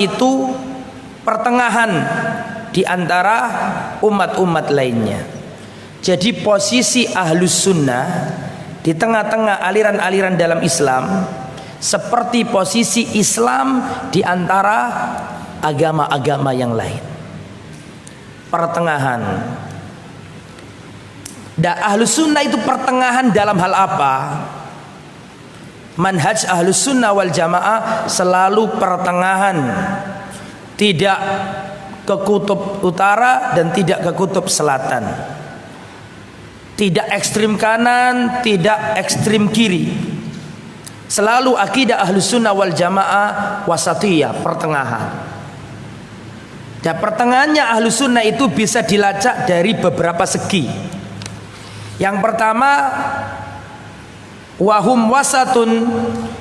itu pertengahan di antara umat-umat lainnya. Jadi posisi Ahlus Sunnah di tengah-tengah aliran-aliran dalam Islam seperti posisi Islam di antara agama-agama yang lain. Pertengahan. Dan Ahlus Sunnah itu pertengahan dalam hal apa? Manhaj Ahlus Sunnah wal Jamaah selalu pertengahan, tidak ke kutub utara dan tidak ke kutub selatan, tidak ekstrim kanan, tidak ekstrim kiri. Selalu akidah Ahlus Sunnah wal Jamaah wasatiyah, pertengahan. Dan pertengahannya Ahlus Sunnah itu bisa dilacak dari beberapa segi. Yang pertama, wahum wasatun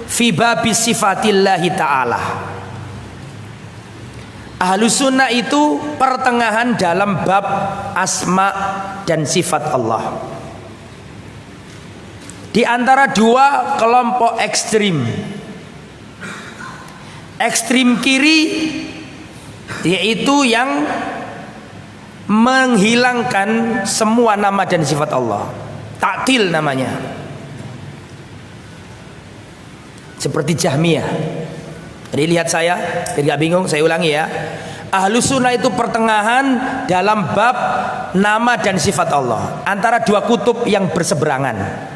fi babi sifatillahi ta'ala. Ahlus Sunnah itu pertengahan dalam bab asma dan sifat Allah. Di antara dua kelompok ekstrim. Ekstrim kiri yaitu yang menghilangkan semua nama dan sifat Allah. Ta'til namanya. Seperti Jahmiyah. Jadi lihat saya, biar gak bingung, saya ulangi ya. Ahlus Sunnah itu pertengahan dalam bab nama dan sifat Allah antara dua kutub yang berseberangan.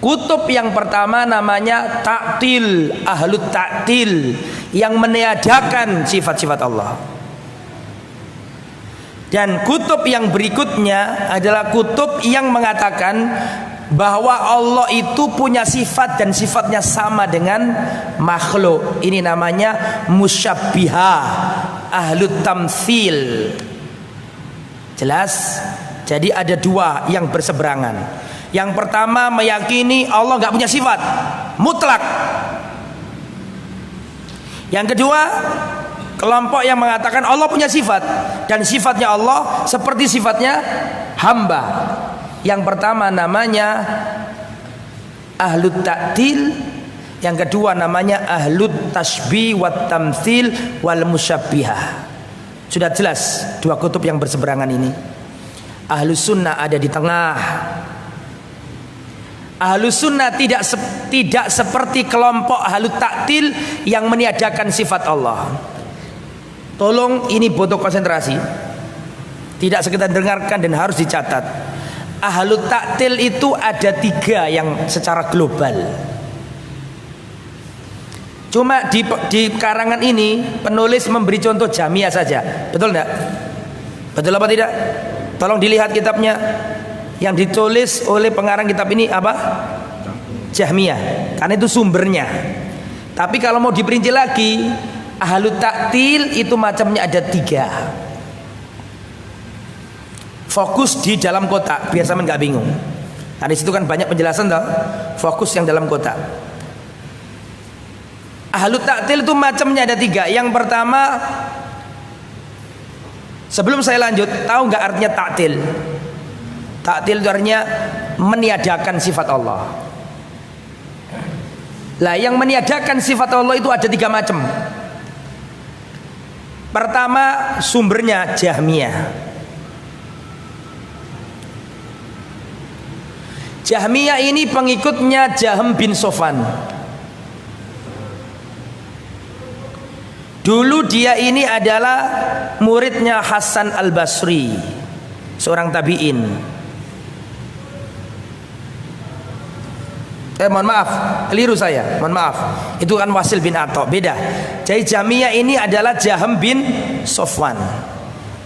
Kutub yang pertama namanya Ta'til, Ahlut Ta'til, yang meniadakan sifat-sifat Allah. Dan kutub yang berikutnya adalah kutub yang mengatakan bahwa Allah itu punya sifat dan sifatnya sama dengan makhluk. Ini namanya musyabbihah, ahlut tamtsil. Jelas? Jadi ada dua yang berseberangan. Yang pertama meyakini Allah nggak punya sifat mutlak. Yang kedua, kelompok yang mengatakan Allah punya sifat dan sifatnya Allah seperti sifatnya hamba. Yang pertama namanya ahlut ta'til, yang kedua namanya ahlut tashbih wat tamtsil wal musyabbihah. Sudah jelas dua kutub yang berseberangan ini. Ahlus Sunnah ada di tengah. Ahlus Sunnah tidak seperti kelompok ahlut ta'til yang meniadakan sifat Allah. Tolong, ini butuh konsentrasi. Tidak sekedar dengarkan dan harus dicatat. Ahlut Ta'til itu ada tiga yang secara global. Cuma di karangan ini penulis memberi contoh Jahmiyah saja. Betul enggak? Betul apa tidak? Tolong dilihat kitabnya. Yang ditulis oleh pengarang kitab ini apa? Jahmiyah. Karena itu sumbernya. Tapi kalau mau diperinci lagi, Ahlut Ta'til itu macamnya ada tiga. Fokus di dalam kotak biar sampean nggak bingung. Nah, di situ kan banyak penjelasan toh. Fokus yang dalam kotak. Ahlut Ta'til itu macamnya ada tiga. Yang pertama, sebelum saya lanjut, tahu nggak artinya ta'til? Ta'til itu artinya meniadakan sifat Allah. Lah, yang meniadakan sifat Allah itu ada tiga macam. Pertama, sumbernya Jahmiyah. Jahmiyah ini pengikutnya Jahm bin Sofwan. Dulu dia ini adalah muridnya Hasan al-Basri, seorang tabi'in. Mohon maaf, keliru saya. Mohon maaf. Itu kan Wasil bin Atha, beda. Jadi Jahmiyah ini adalah Jahm bin Sofwan.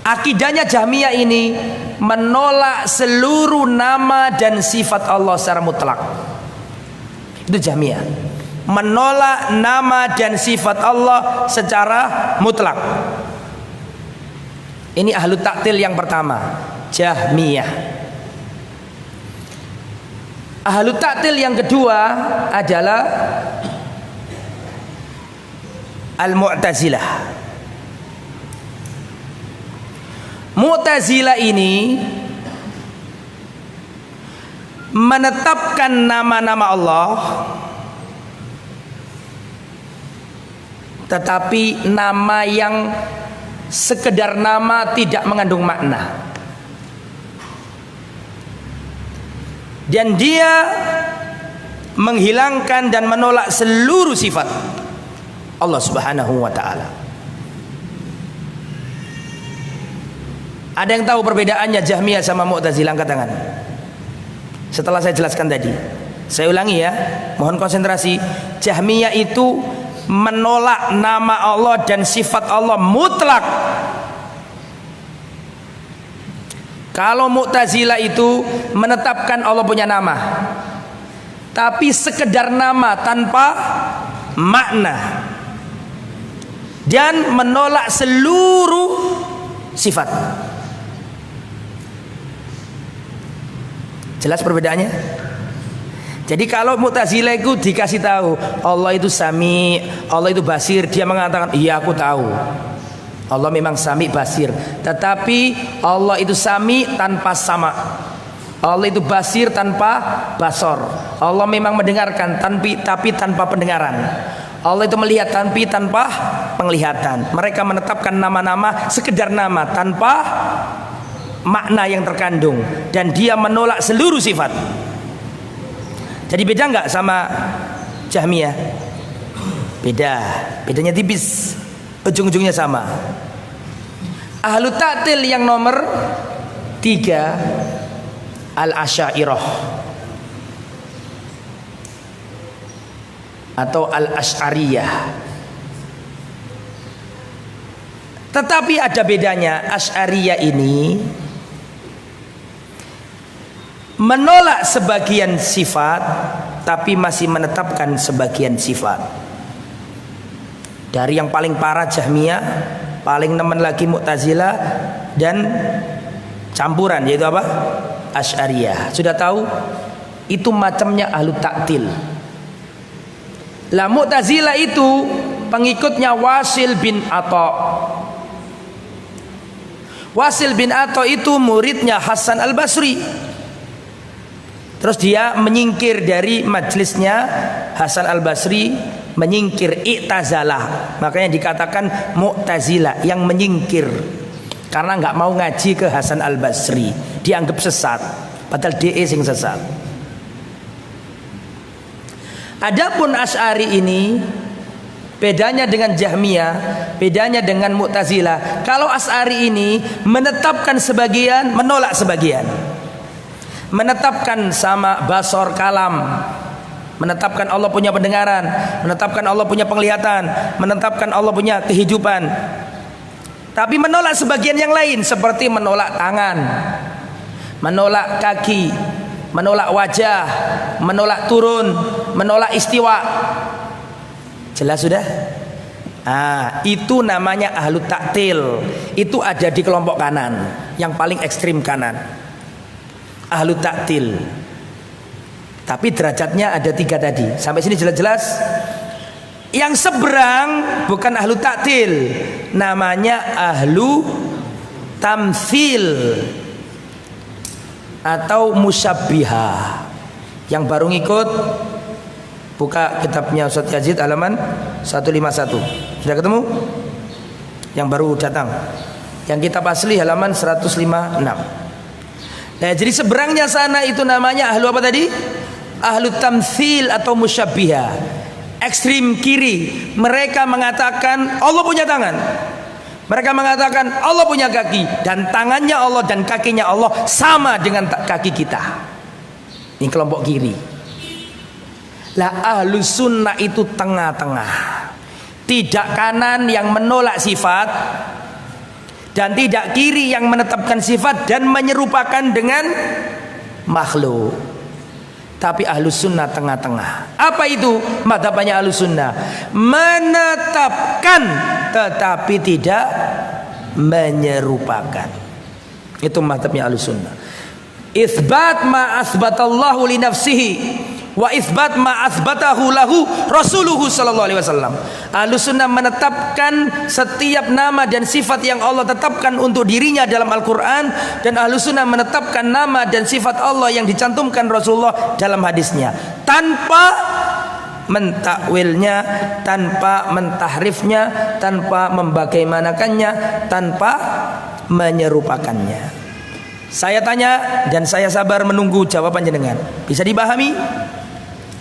Akidahnya Jahmiyah ini menolak seluruh nama dan sifat Allah secara mutlak. Itu Jahmiyah. Menolak nama dan sifat Allah secara mutlak. Ini Ahlut Ta'til yang pertama, Jahmiyah. Ahlut Ta'til yang kedua adalah Al-Mu'tazilah. Mu'tazilah ini menetapkan nama-nama Allah tetapi nama yang sekedar nama tidak mengandung makna. Dan dia menghilangkan dan menolak seluruh sifat Allah Subhanahu wa ta'ala. Ada yang tahu perbedaannya Jahmiyah sama Mu'tazilah? Angkat tangan. Setelah saya jelaskan tadi, saya ulangi ya, mohon konsentrasi. Jahmiyah itu menolak nama Allah dan sifat Allah mutlak. Kalau Mu'tazilah itu menetapkan Allah punya nama, tapi sekedar nama tanpa makna, dan menolak seluruh sifat. Jelas perbedaannya? Jadi kalau Mu'tazilah itu dikasih tahu Allah itu Sami, Allah itu Basir, dia mengatakan iya aku tahu Allah memang Sami Basir, tetapi Allah itu Sami tanpa sama, Allah itu Basir tanpa basor, Allah memang mendengarkan tapi tanpa pendengaran, Allah itu melihat tapi tanpa penglihatan. Mereka menetapkan nama-nama sekedar nama tanpa makna yang terkandung, dan dia menolak seluruh sifat. Jadi beda nggak sama Jahmiyah? Bedanya tipis, ujung-ujungnya sama. Ahlu ta'til yang nomor 3 Al-Asy'ariyah atau Al-Asy'ariyah. Tetapi ada bedanya. Asy'ariyah ini menolak sebagian sifat tapi masih menetapkan sebagian sifat. Dari yang paling parah Jahmiyah, paling nemen lagi Mu'tazilah, dan campuran yaitu apa? Asy'ariyah. Sudah tahu itu macamnya ahlu ta'til. Lah Mu'tazilah itu pengikutnya Wasil bin Atha. Wasil bin Atha itu muridnya Hasan al-Basri. Terus dia menyingkir dari majelisnya Hasan al-Basri, menyingkir, i'tazalah. Makanya dikatakan Mu'tazilah, yang menyingkir, karena nggak mau ngaji ke Hasan al-Basri, dianggap sesat, padahal dia sing sesat. Adapun Asy'ari ini bedanya dengan Jahmiyah, bedanya dengan Mu'tazilah. Kalau Asy'ari ini menetapkan sebagian, menolak sebagian. Menetapkan sama basor kalam, menetapkan Allah punya pendengaran, menetapkan Allah punya penglihatan, menetapkan Allah punya kehidupan. Tapi menolak sebagian yang lain, seperti menolak tangan, menolak kaki, menolak wajah, menolak turun, menolak istiwa. Jelas sudah? Itu namanya ahlu ta'til. Itu ada di kelompok kanan, yang paling ekstrim kanan, ahlu ta'til. Tapi derajatnya ada 3 tadi. Sampai sini jelas-jelas. Yang seberang bukan ahlu ta'til, namanya ahlu tamtsil atau musyabbihah. Yang baru ngikut, buka kitabnya Ustaz Yazid halaman 151. Sudah ketemu? Yang baru datang. Yang kitab asli halaman 156. Nah, jadi seberangnya sana itu namanya ahlu apa tadi? Ahlu tamtsil atau musyabbihah. Ekstrim kiri, mereka mengatakan Allah punya tangan, mereka mengatakan Allah punya kaki, dan tangannya Allah dan kakinya Allah sama dengan kaki kita. Ini kelompok kiri. Lah ahlu sunnah itu tengah-tengah, tidak kanan yang menolak sifat, dan tidak kiri yang menetapkan sifat dan menyerupakan dengan makhluk. Tapi ahlu sunnah tengah-tengah. Apa itu madhabnya ahlu sunnah? Menetapkan tetapi tidak menyerupakan. Itu madhabnya ahlu sunnah. Itsbat ma asbatallahu li nafsihi wa itsbat ma asbatahu lahu rasuluhu sallallahu alaihi wasallam. Ahlus sunnah menetapkan setiap nama dan sifat yang Allah tetapkan untuk dirinya dalam Al-Quran, dan ahlus sunnah menetapkan nama dan sifat Allah yang dicantumkan Rasulullah dalam hadisnya, tanpa mentakwilnya, tanpa mentahrifnya, tanpa membagaimanakannya, tanpa menyerupakannya. Saya tanya dan saya sabar menunggu jawaban jenengan. Bisa dipahami?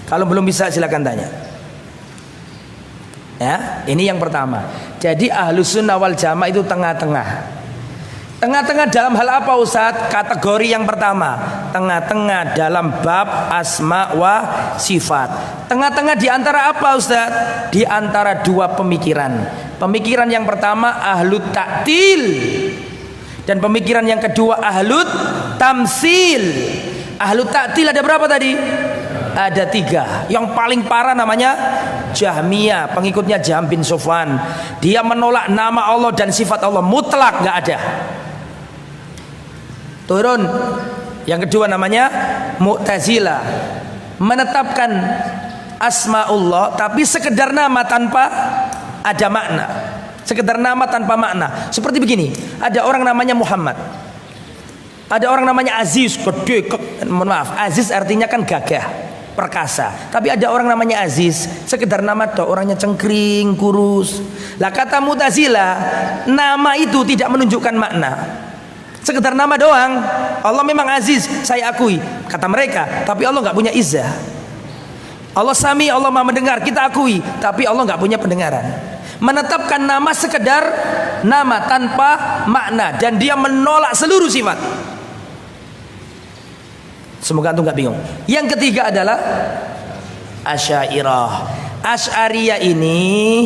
Kalau belum bisa silakan tanya. Ya, ini yang pertama. Jadi Ahlus Sunnah wal Jamaah itu tengah-tengah. Tengah-tengah dalam hal apa Ustaz? Kategori yang pertama, tengah-tengah dalam bab asma wa sifat. Tengah-tengah di antara apa Ustaz? Di antara dua pemikiran. Pemikiran yang pertama ahlut ta'til, dan pemikiran yang kedua ahlut tamsil. Ahlut ta'til ada berapa tadi? Ada 3. Yang paling parah namanya Jahmiyah, pengikutnya Jahm bin Safwan. Dia menolak nama Allah dan sifat Allah mutlak, nggak ada. Turun. Yang kedua namanya Mu'tazilah, menetapkan asmaullah tapi sekedar nama tanpa ada makna. Sekedar nama tanpa makna. Seperti begini, ada orang namanya Muhammad, ada orang namanya Aziz, gede, mohon maaf, Aziz artinya kan gagah, perkasa. Tapi ada orang namanya Aziz, sekedar nama toh, orangnya cengkring, kurus. Lah kata Mu'tazilah, nama itu tidak menunjukkan makna. Sekedar nama doang. Allah memang Aziz, saya akui, kata mereka, tapi Allah nggak punya izzah. Allah Sami, Allah Maha mendengar, kita akui, tapi Allah nggak punya pendengaran. Menetapkan nama sekedar nama tanpa makna, dan dia menolak seluruh sifat. Semoga antum nggak bingung. Yang ketiga adalah Asy'ariyah. Asy'ariyah ini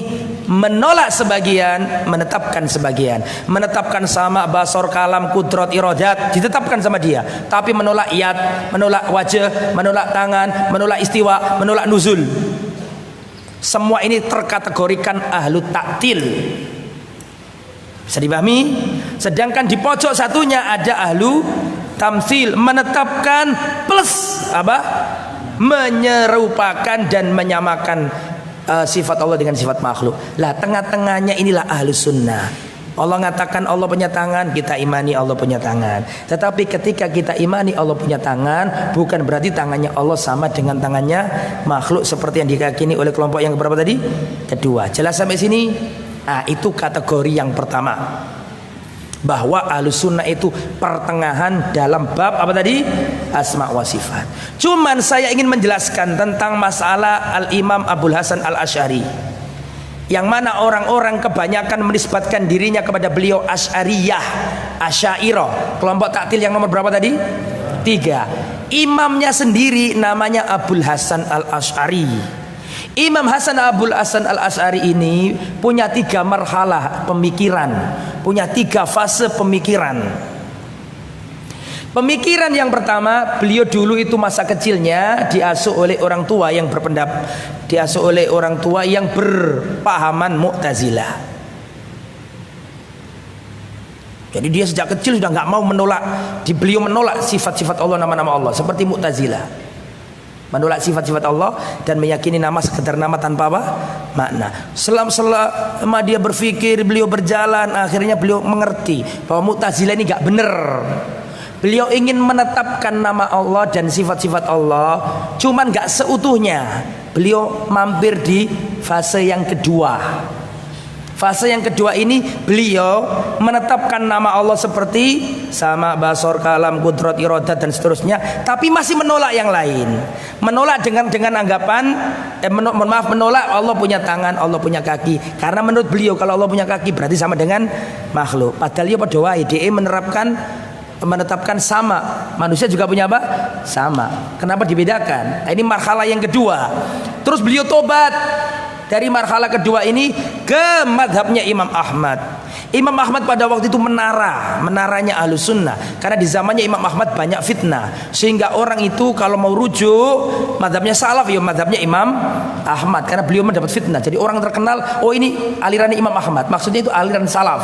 menolak sebagian, menetapkan sebagian. Menetapkan sama basor, kalam, kudrat, iradat, ditetapkan sama dia. Tapi menolak yad, menolak wajah, menolak tangan, menolak istiwa, menolak nuzul. Semua ini terkategorikan ahlu ta'til. Bisa dipahami? Sedangkan di pojok satunya ada ahlu tamsil, menetapkan plus apa? Menyerupakan dan menyamakan sifat Allah dengan sifat makhluk. Lah tengah-tengahnya inilah Ahlus Sunnah. Allah mengatakan Allah punya tangan, kita imani Allah punya tangan. Tetapi ketika kita imani Allah punya tangan, bukan berarti tangannya Allah sama dengan tangannya makhluk seperti yang diyakini oleh kelompok yang berapa tadi? Kedua. Jelas sampai sini? Nah, itu kategori yang pertama. Bahwa Ahlus Sunnah itu pertengahan dalam bab apa tadi? Asma wa sifat. Cuman saya ingin menjelaskan tentang masalah Al-Imam Abul Hasan Al-Asy'ari, yang mana orang-orang kebanyakan menisbatkan dirinya kepada beliau Asy'ariyah, Asy'ariyah. Kelompok taktil yang nomor berapa tadi? 3. Imamnya sendiri namanya Abul Hasan Al-Asy'ari. Imam Abul Hasan Al-Asy'ari ini punya 3 marhalah pemikiran, punya 3 fase pemikiran. Pemikiran yang pertama, beliau dulu itu masa kecilnya diasuh oleh orang tua yang diasuh oleh orang tua yang berpahaman Mu'tazilah. Jadi dia sejak kecil sudah nggak mau menolak, beliau menolak sifat-sifat Allah, nama-nama Allah, seperti Mu'tazilah. Menolak sifat-sifat Allah dan meyakini nama sekedar nama tanpa apa? Makna. Selama dia berpikir, beliau berjalan, akhirnya beliau mengerti bahwa Mu'tazilah ini nggak benar. Beliau ingin menetapkan nama Allah dan sifat-sifat Allah, cuman nggak seutuhnya. Beliau mampir di fase yang kedua. Fase yang kedua ini beliau menetapkan nama Allah seperti sama, basor, kalam, kudrat, iradat dan seterusnya, tapi masih menolak yang lain. Menolak dengan anggapan menolak Allah punya tangan, Allah punya kaki. Karena menurut beliau kalau Allah punya kaki berarti sama dengan makhluk. Padahal dia pada DE menetapkan sama, manusia juga punya apa? Sama. Kenapa dibedakan? Ini marhalah yang kedua. Terus beliau tobat dari marhalah kedua ini ke madhabnya Imam Ahmad. Imam Ahmad pada waktu itu menaranya Ahlus Sunnah, karena di zamannya Imam Ahmad banyak fitnah, sehingga orang itu kalau mau rujuk madhabnya salaf ya madhabnya Imam Ahmad, karena beliau mendapat fitnah. Jadi orang terkenal, oh ini alirannya Imam Ahmad, maksudnya itu aliran salaf.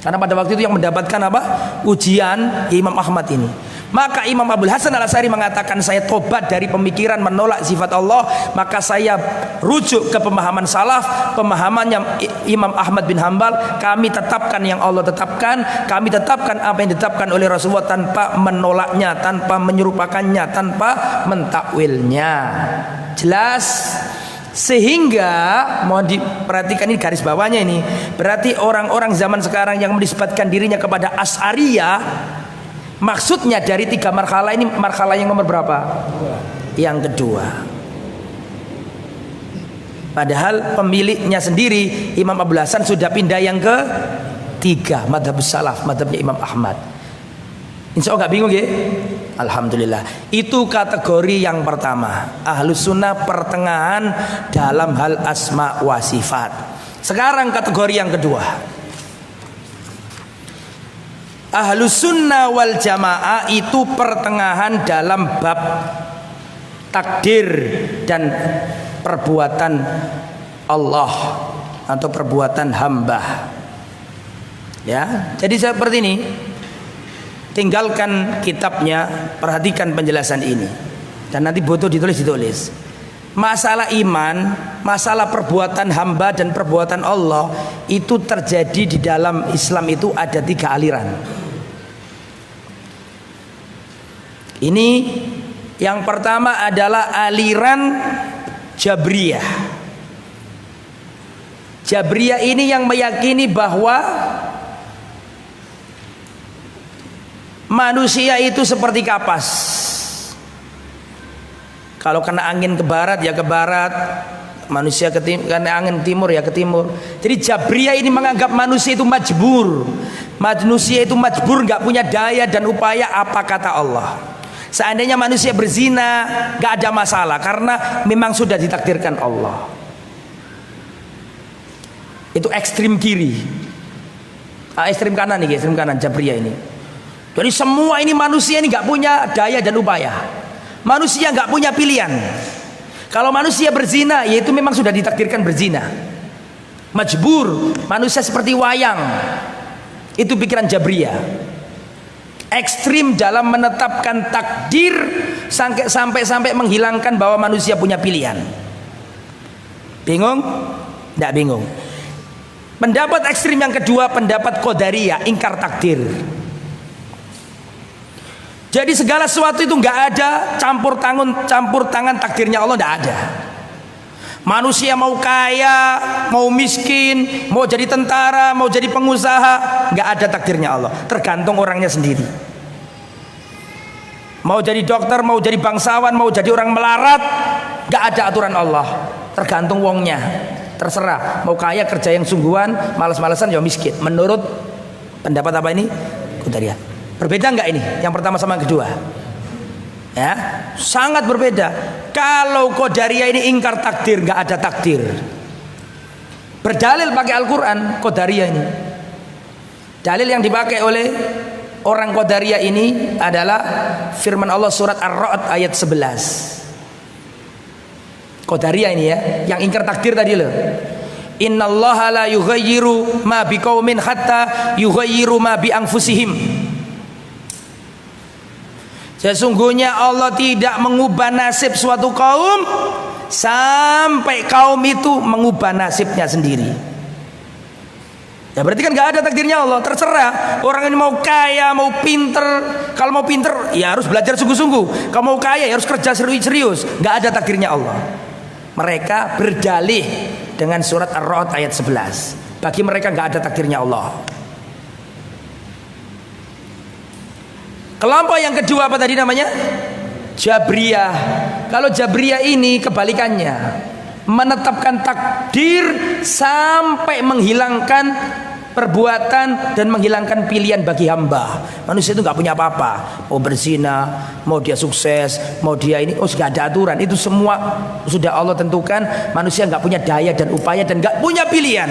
Karena pada waktu itu yang mendapatkan apa? Ujian Imam Ahmad ini. Maka Imam Abdul Hasan Al-Asy'ari mengatakan, saya tobat dari pemikiran menolak sifat Allah, maka saya rujuk ke pemahaman salaf, pemahamannya Imam Ahmad bin Hambal. Kami tetapkan yang Allah tetapkan, kami tetapkan apa yang ditetapkan oleh Rasulullah tanpa menolaknya, tanpa menyerupakannya, tanpa mentakwilnya. Jelas? Sehingga mohon diperhatikan ini garis bawahnya ini. Berarti orang-orang zaman sekarang yang menisbatkan dirinya kepada Asy'ariyah, maksudnya dari 3 marhalah ini marhalah yang nomor berapa? Yang kedua. Padahal pemiliknya sendiri Imam Abdul Hasan sudah pindah yang ke-3, madhabus salaf, madhabnya Imam Ahmad. Insya Allah gak bingung ya? Alhamdulillah. Itu kategori yang pertama, Ahlus Sunnah pertengahan dalam hal asma wa sifat. Sekarang kategori yang kedua, Ahlus Sunnah wal Jamaah itu pertengahan dalam bab takdir dan perbuatan Allah atau perbuatan hamba. Ya, jadi seperti ini. Tinggalkan kitabnya, perhatikan penjelasan ini. Dan nanti butuh ditulis. Masalah iman, masalah perbuatan hamba dan perbuatan Allah itu terjadi di dalam Islam itu ada 3 aliran. Ini yang pertama adalah aliran Jabriyah. Jabriyah ini yang meyakini bahwa manusia itu seperti kapas. Kalau kena angin ke barat ya ke barat, manusia kena angin timur ya ke timur. Jadi Jabriyah ini menganggap manusia itu majbur. Manusia itu majbur, nggak punya daya dan upaya apa kata Allah. Seandainya manusia berzina nggak ada masalah karena memang sudah ditakdirkan Allah. Itu ekstrim kiri. Ekstrim kanan nih, ekstrim kanan Jabriyah ini. Jadi semua ini manusia ini nggak punya daya dan upaya. Manusia nggak punya pilihan. Kalau manusia berzina, yaitu memang sudah ditakdirkan berzina. Majbur, manusia seperti wayang. Itu pikiran Jabriyah. Ekstrim dalam menetapkan takdir sampai menghilangkan bahwa manusia punya pilihan. Bingung? Nggak bingung. Pendapat ekstrim yang kedua, pendapat Qadariyah, ingkar takdir. Jadi segala sesuatu itu nggak ada campur tangan takdirnya Allah, nggak ada. Manusia mau kaya, mau miskin, mau jadi tentara, mau jadi pengusaha, nggak ada takdirnya Allah. Tergantung orangnya sendiri. Mau jadi dokter, mau jadi bangsawan, mau jadi orang melarat, nggak ada aturan Allah. Tergantung wongnya. Terserah. Mau kaya kerja yang sungguhan, malas-malasan ya miskin. Menurut pendapat apa ini? Qadariyah. Berbeda nggak ini? Yang pertama sama yang kedua? Ya, sangat berbeda. Kalau Qadariyah ini ingkar takdir, nggak ada takdir. Berdalil pakai Al-Quran Qadariyah ini. Dalil yang dipakai oleh orang Qadariyah ini adalah firman Allah surat Ar-Ra'd ayat 11. Qadariyah ini ya, yang ingkar takdir tadi loh. Innallaha la yughayyiru ma biqaumin hatta yughayyiru ma bi anfusihim. Sesungguhnya Allah tidak mengubah nasib suatu kaum sampai kaum itu mengubah nasibnya sendiri. Ya berarti kan gak ada takdirnya Allah. Terserah orang ini mau kaya, mau pinter. Kalau mau pinter ya harus belajar sungguh-sungguh. Kalau mau kaya ya harus kerja serius. Gak ada takdirnya Allah. Mereka berdalih dengan surat Ar-Ra'd ayat 11. Bagi mereka gak ada takdirnya Allah. Kelompok yang kedua apa tadi namanya? Jabriyah. Kalau Jabriyah ini kebalikannya, menetapkan takdir sampai menghilangkan perbuatan dan menghilangkan pilihan bagi hamba. Manusia itu nggak punya apa-apa. Mau berzina, mau dia sukses, mau dia ini, sudah ada aturan. Itu semua sudah Allah tentukan. Manusia nggak punya daya dan upaya dan nggak punya pilihan.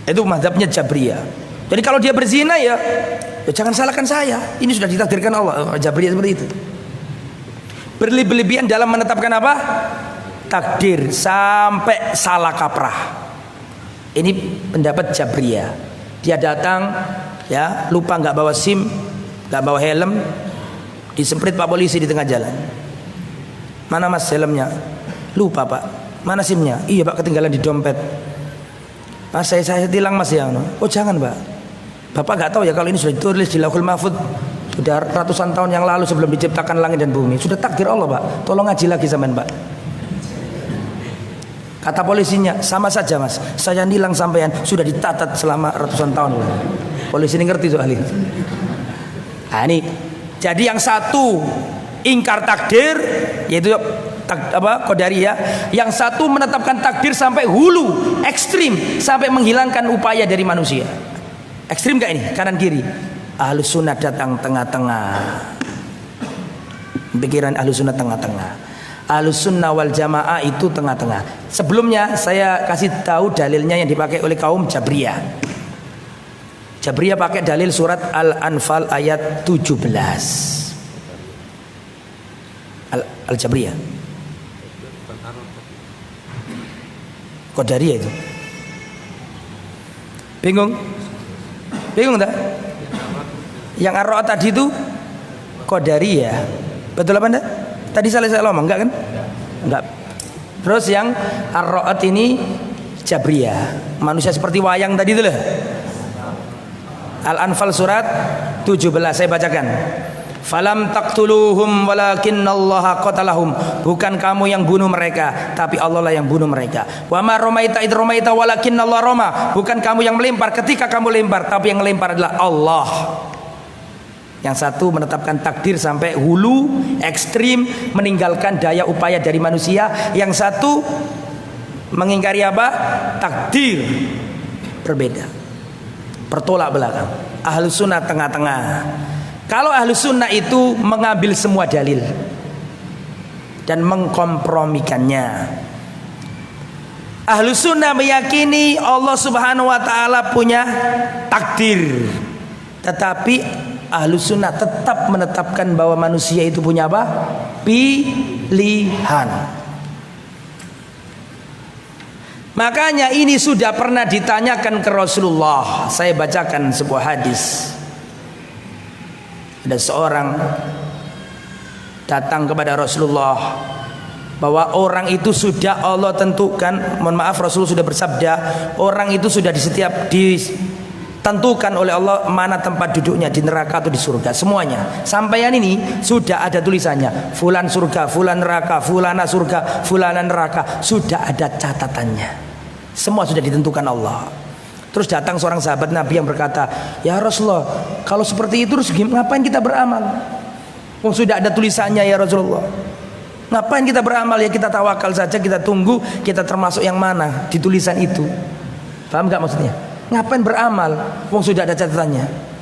Itu mazhabnya Jabriyah. Jadi kalau dia berzina ya jangan salahkan saya. Ini sudah ditakdirkan Allah. Jabriyah seperti itu. Berlebihan dalam menetapkan apa? Takdir sampai salah kaprah. Ini pendapat Jabriyah. Dia datang ya, lupa nggak bawa SIM, nggak bawa helm, disemprit Pak polisi di tengah jalan. Mana Mas helmnya? Lupa Pak. Mana SIM-nya? Iya Pak, ketinggalan di dompet. Mas saya tilang Mas ya. Oh jangan Pak. Bapak nggak tahu ya kalau ini sudah ditulis di Lauhul Mahfuz sudah ratusan tahun yang lalu sebelum diciptakan langit dan bumi. Sudah takdir Allah Pak. Tolong ngaji lagi sampean Pak. Kata polisinya, sama saja Mas. Saya nilang sampean sudah ditatat selama ratusan tahun. Polisi ini ngerti soal ini. Nah ini. Jadi yang satu ingkar takdir, yaitu qadariyah. Yang satu menetapkan takdir sampai hulu, ekstrim, sampai menghilangkan upaya dari manusia. Ekstrim gak ini? Kanan kiri. Ahlus sunnah datang tengah-tengah. Pikiran ahlus sunnah tengah-tengah. Ahlus sunnah wal jamaah itu tengah-tengah. Sebelumnya saya kasih tahu dalilnya yang dipakai oleh kaum Jabriyah. Jabriyah pakai dalil surat Al-Anfal ayat 17. Al-Jabriyah. Qadariyah itu. Bingung? Bingung tak? Yang Ar-Ra'd tadi itu Qadariyah. Betul apa enggak? Tadi salah saya ngomong enggak kan? Enggak. Terus yang Ar-Ra'd ini Jabriyah. Manusia seperti wayang tadi itu lah. Al-Anfal surat 17 saya bacakan. Falam taqtuluhum walakinallaha qatalahum. Bukan kamu yang bunuh mereka, tapi Allah lah yang bunuh mereka. Wa ma ramaita id ramaita walakinallaha rama. Bukan kamu yang melempar ketika kamu lempar, tapi yang melempar adalah Allah. Yang satu menetapkan takdir sampai hulu, ekstrim, meninggalkan daya upaya dari manusia. Yang satu mengingkari apa? Takdir. Berbeda. Bertolak belakang. Ahlus sunnah tengah-tengah. Kalau ahlus sunnah itu mengambil semua dalil dan mengkompromikannya. Ahlus sunnah meyakini Allah subhanahu wa ta'ala punya takdir, tetapi ahlus sunnah tetap menetapkan bahwa manusia itu punya apa? Pilihan. Makanya ini sudah pernah ditanyakan ke Rasulullah. Saya bacakan sebuah hadis. Ada seorang datang kepada Rasulullah bahwa orang itu sudah Allah tentukan, mohon maaf Rasul sudah bersabda, orang itu sudah ditentukan oleh Allah mana tempat duduknya, di neraka atau di surga, semuanya. Sampaian ini sudah ada tulisannya, fulan surga, fulan neraka, fulana surga, fulana neraka, sudah ada catatannya. Semua sudah ditentukan Allah. Terus datang seorang sahabat Nabi yang berkata, ya Rasulullah, kalau seperti itu terus ngapain kita beramal? Wong sudah ada tulisannya ya Rasulullah. Ngapain kita beramal? Ya kita tawakal saja, kita tunggu kita termasuk yang mana di tulisan itu. Paham gak maksudnya? Ngapain beramal? Wong sudah ada catatannya.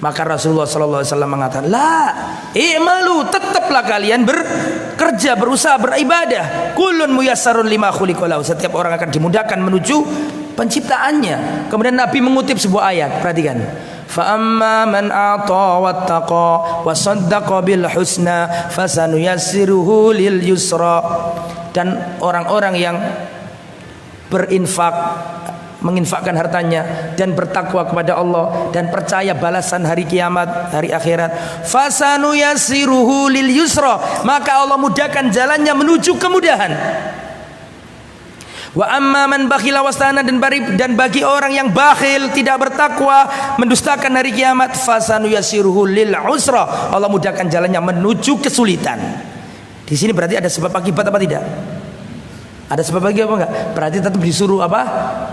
Maka Rasulullah SAW mengatakan, la i'malu, tetaplah kalian bekerja, berusaha, beribadah. Kullun muyassarun lima khuliqalahu. Setiap orang akan dimudahkan menuju penciptaannya. Kemudian Nabi mengutip sebuah ayat, perhatikan. Fa amma man a'ta wattaqa wa saddaqa bil husna fasanuyassiruhu lil yusra. Dan orang-orang yang berinfak, menginfakkan hartanya dan bertakwa kepada Allah dan percaya balasan hari kiamat, hari akhirat, fasanuyassiruhu lil yusra, maka Allah mudahkan jalannya menuju kemudahan. Wa amma man bakhila wastana, dan bagi orang yang bakhil, tidak bertakwa, mendustakan hari kiamat, fasanuyassiruhu lil usra, Allah mudahkan jalannya menuju kesulitan. Di sini berarti ada sebab akibat apa tidak? Ada sebab akibat apa enggak? Berarti tetap disuruh apa?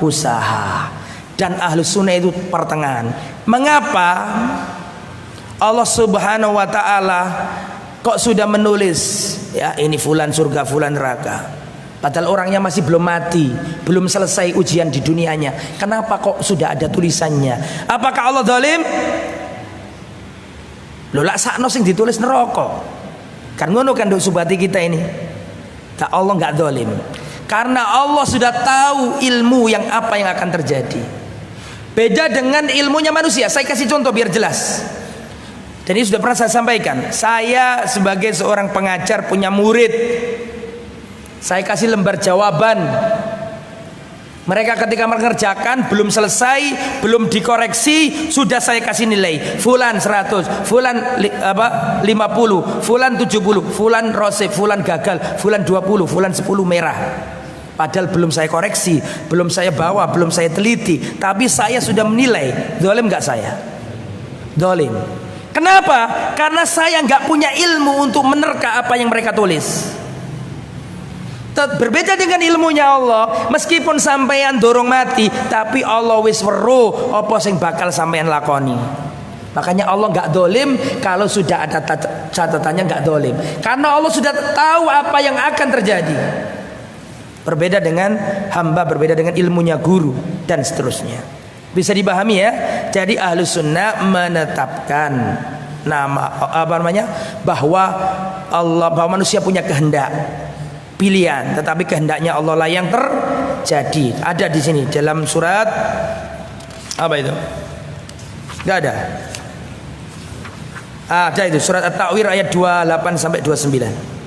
Usaha. Dan ahlus sunnah itu pertengahan. Mengapa Allah subhanahu wa ta'ala kok sudah menulis, ya ini fulan surga, fulan neraka, padahal orangnya masih belum mati, belum selesai ujian di dunianya. Kenapa kok sudah ada tulisannya? Apakah Allah zalim? Lho lak sakno sing ditulis neraka. Kan ngono kan nduk subati kita ini. Tak, Allah enggak zalim. Karena Allah sudah tahu ilmu yang apa yang akan terjadi. Beda dengan ilmunya manusia. Saya kasih contoh biar jelas. Dan ini sudah pernah saya sampaikan. Saya sebagai seorang pengajar punya murid, saya kasih lembar jawaban Mereka ketika mengerjakan belum selesai, belum dikoreksi, sudah saya kasih nilai. Fulan 100, fulan 50, fulan 70, fulan rosif, fulan gagal, fulan 20, fulan 10 merah. Padahal belum saya koreksi, belum saya bawa, belum saya teliti, tapi saya sudah menilai. Dolim nggak saya? Dolim. Kenapa? Karena saya nggak punya ilmu untuk menerka apa yang mereka tulis. Berbeda dengan ilmunya Allah, meskipun sampean dorong mati, tapi Allah wis weruh apa sing bakal sampean lakoni. Makanya Allah nggak dolim kalau sudah ada catatannya, nggak dolim, karena Allah sudah tahu apa yang akan terjadi. Berbeda dengan hamba, berbeda dengan ilmunya guru dan seterusnya. Bisa dipahami ya? Jadi Ahlus Sunnah menetapkan bahwa manusia punya kehendak, pilihan, tetapi kehendaknya Allah lah yang terjadi. Ada di sini dalam surat apa itu? Enggak ada. Ada itu surat At-Ta'wir ayat 28 sampai 29.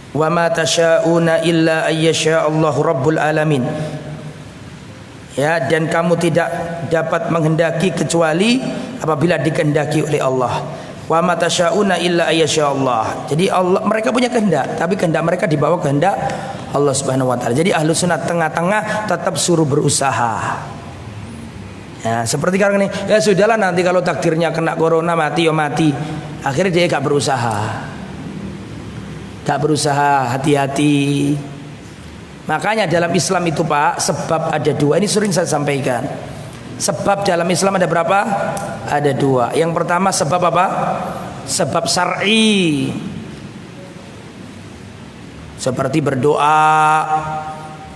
Wa ma tasyauna illa ayyasha Allahu rabbul alamin. Ya, dan kamu tidak dapat menghendaki kecuali apabila dikehendaki oleh Allah. Wa ma tasyauna illa ayyasha Allah. Jadi Allah, mereka punya kehendak, tapi kehendak mereka dibawa kehendak Allah Subhanahu wa taala. Jadi Ahlus Sunnah tengah-tengah, tetap suruh berusaha. Ya, seperti sekarang ini, ya sudahlah, nanti kalau takdirnya kena corona mati ya mati. Akhirnya dia gak berusaha. Gak berusaha, hati-hati. Makanya dalam Islam itu Pak, sebab ada dua. Ini sering saya sampaikan. Sebab dalam Islam ada berapa? Ada dua. Yang pertama sebab apa? Sebab syar'i. Seperti berdoa,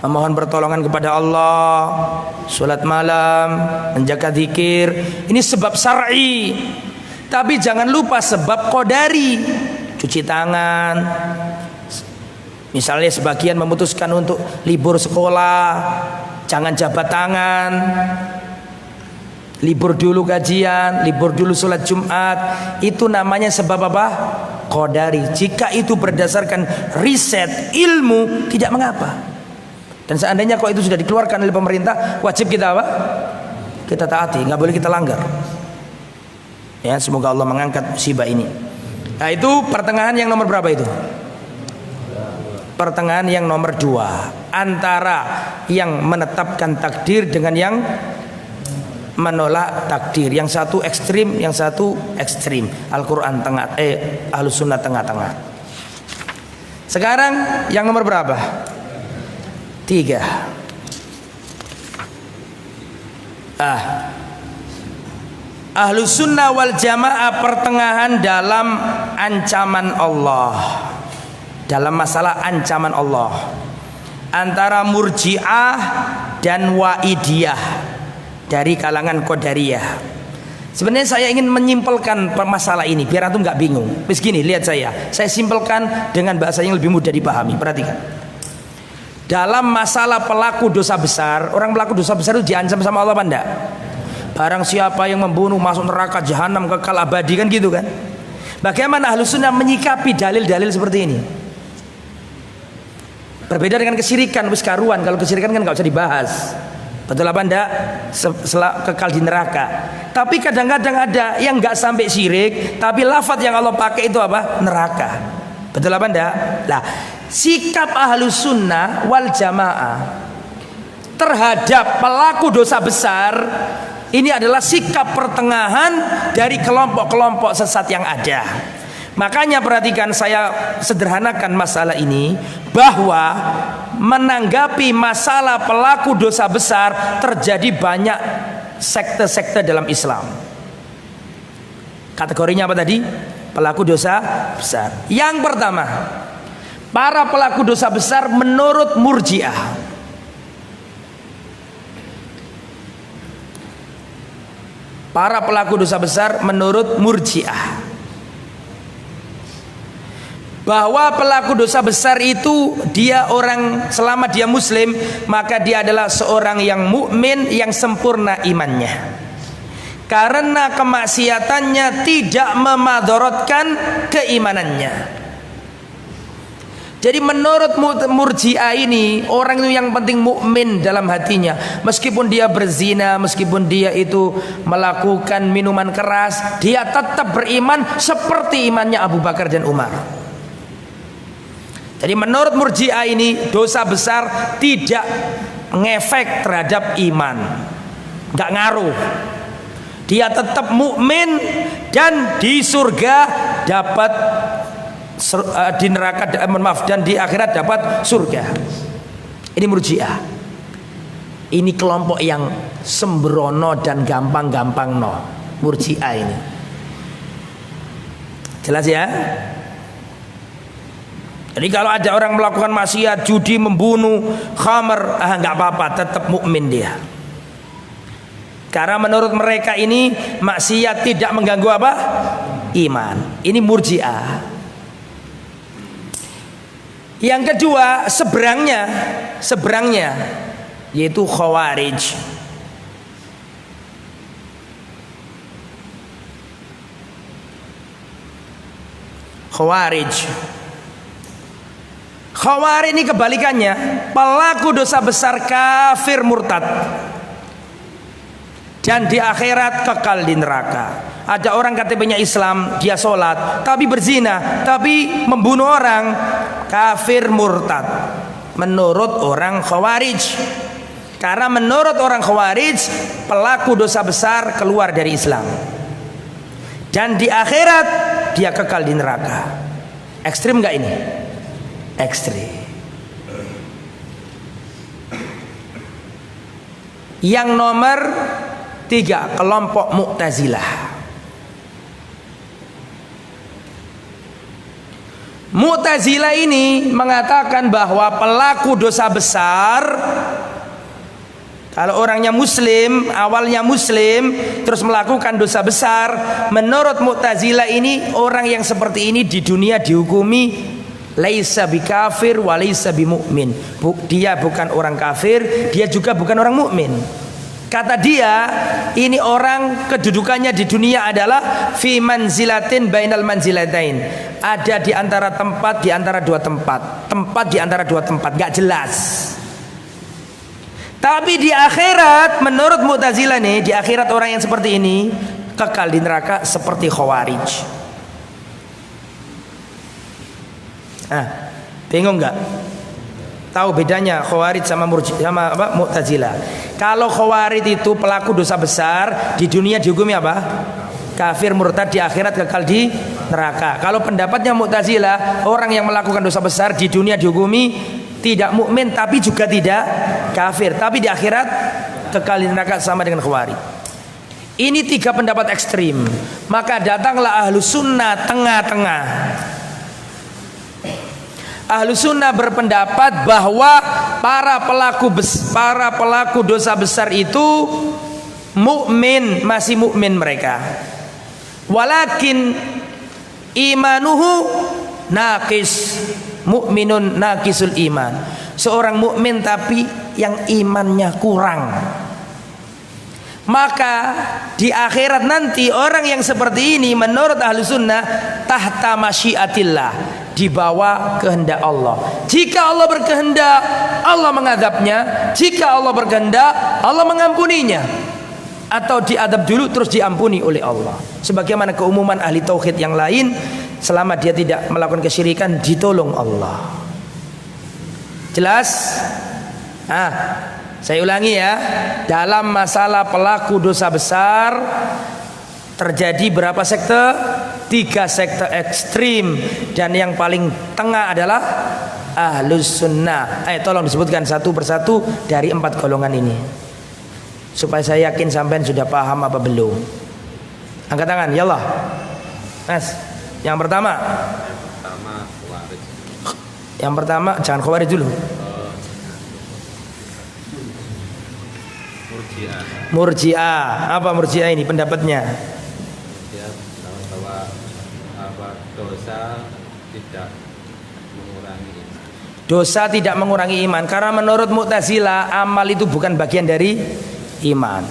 memohon pertolongan kepada Allah, sholat malam, menjaga zikir. Ini sebab syar'i. Tapi jangan lupa sebab qadari. Cuci tangan. Misalnya sebagian memutuskan untuk libur sekolah, jangan jabat tangan. Libur dulu kajian, libur dulu sholat Jumat. Itu namanya sebab apa? Qadari. Jika itu berdasarkan riset ilmu, tidak mengapa. Dan seandainya kok itu sudah dikeluarkan oleh pemerintah, wajib kita apa? Kita taati, nggak boleh kita langgar. Ya, semoga Allah mengangkat musibah ini. Nah, itu pertengahan yang nomor berapa itu? Pertengahan yang nomor 2, antara yang menetapkan takdir dengan yang menolak takdir. Yang satu ekstrim, yang satu ekstrim. Al-Quran tengah, Ahlus Sunnah tengah-tengah. Sekarang yang nomor berapa? 3. Ahlus Sunnah wal Jamaah pertengahan dalam ancaman Allah, dalam masalah ancaman Allah, antara Murji'ah dan Wa'idiyah dari kalangan Qadariyah. Sebenarnya saya ingin menyimpulkan masalah ini biar antum nggak bingung. Begini, lihat saya simpulkan dengan bahasa yang lebih mudah dipahami. Perhatikan. Dalam masalah pelaku dosa besar, orang pelaku dosa besar itu diancam sama Allah apa enggak? Barang siapa yang membunuh masuk neraka jahanam kekal abadi, kan gitu kan? Bagaimana Ahlus Sunnah menyikapi dalil-dalil seperti ini? Berbeda dengan kesyirikan, wis karuan. Kalau kesyirikan kan nggak usah dibahas. Betul apa enggak? Kekal di neraka. Tapi kadang-kadang ada yang nggak sampai syirik, tapi lafaz yang Allah pakai itu apa? Neraka. Betul apa enggak? Nah, sikap Ahlus Sunnah wal Jamaah terhadap pelaku dosa besar ini adalah sikap pertengahan dari kelompok-kelompok sesat yang ada. Makanya perhatikan, saya sederhanakan masalah ini, bahwa menanggapi masalah pelaku dosa besar terjadi banyak sekte-sekte dalam Islam. Kategorinya apa tadi? Pelaku dosa besar. Yang pertama, para pelaku dosa besar menurut Murji'ah. Para pelaku dosa besar menurut Murji'ah, bahwa pelaku dosa besar itu dia orang, selama dia muslim maka dia adalah seorang yang mukmin yang sempurna imannya, karena kemaksiatannya tidak memadorotkan keimanannya. Jadi menurut Murji'ah ini, orang itu yang penting mukmin dalam hatinya. Meskipun dia berzina, meskipun dia itu melakukan minuman keras, dia tetap beriman seperti imannya Abu Bakar dan Umar. Jadi menurut Murji'ah ini, dosa besar tidak ngefek terhadap iman, nggak ngaruh. Dia tetap mukmin dan di surga dapat, di neraka dan di akhirat dapat surga. Ini Murji'ah. Ini kelompok yang sembrono dan gampang-gampang no. Murji'ah ini. Jelas ya? Jadi kalau ada orang melakukan maksiat, judi, membunuh, khamar, nggak apa-apa, tetap mukmin dia. Karena menurut mereka ini maksiat tidak mengganggu apa? Iman. Ini Murji'ah. Yang kedua, seberangnya yaitu Khawarij. Khawarij ini kebalikannya, pelaku dosa besar kafir murtad dan di akhirat kekal di neraka. Ada orang KTP-nya Islam, dia sholat, tapi berzina, tapi membunuh orang, kafir murtad. Menurut orang Khawarij. Karena menurut orang Khawarij, pelaku dosa besar keluar dari Islam. Dan di akhirat dia kekal di neraka. Ekstrim gak ini? Ekstrim. Yang nomor 3, kelompok Mu'tazilah. Mu'tazilah ini mengatakan bahwa pelaku dosa besar, kalau orangnya muslim, awalnya muslim, terus melakukan dosa besar, menurut Mu'tazilah ini orang yang seperti ini di dunia dihukumi laisa bikafir wa laisa bimumin. Dia bukan orang kafir, dia juga bukan orang mukmin. Kata dia, ini orang kedudukannya di dunia adalah fi manzilatin bainal manzilatain. Ada di antara tempat, di antara dua tempat. Tempat di antara dua tempat, gak jelas. Tapi di akhirat, menurut Mu'tazilah nih, di akhirat orang yang seperti ini kekal di neraka seperti Khawarij. Bingung gak? Tahu bedanya Khawarij sama Mu'tazilah? Kalau Khawarij itu pelaku dosa besar, di dunia dihukumi apa? Kafir murtad, di akhirat kekal di neraka. Kalau pendapatnya Mu'tazilah, orang yang melakukan dosa besar di dunia dihukumi tidak mukmin tapi juga tidak kafir, tapi di akhirat kekal di neraka, sama dengan Khawarij. Ini 3 pendapat ekstrim. Maka datanglah Ahlus Sunnah tengah-tengah. Ahlus Sunnah berpendapat bahwa para pelaku dosa besar itu mukmin, masih mukmin mereka. Walakin imanuhu naqis, mukminun naqisul iman. Seorang mukmin tapi yang imannya kurang. Maka di akhirat nanti orang yang seperti ini menurut Ahlus Sunnah tahta masyiatillah, di bawah kehendak Allah. Jika Allah berkehendak, Allah mengadabnya. Jika Allah berkehendak, Allah mengampuninya. Atau diadab dulu terus diampuni oleh Allah. Sebagaimana keumuman ahli tauhid yang lain, selama dia tidak melakukan kesyirikan, ditolong Allah. Jelas? Saya ulangi ya. Dalam masalah pelaku dosa besar terjadi berapa sekte? 3 sekte ekstrim, dan yang paling tengah adalah Ahlus Sunnah. Tolong disebutkan satu persatu dari 4 golongan ini, supaya saya yakin sampean sudah paham apa belum. Angkat tangan, ya Allah. Mas, yang pertama. Yang pertama jangan Khawarij dulu. Murji'ah. Apa Murji'ah ini pendapatnya? Dia bahwa dosa tidak mengurangi iman. Dosa tidak mengurangi iman, karena menurut Mu'tazilah amal itu bukan bagian dari iman.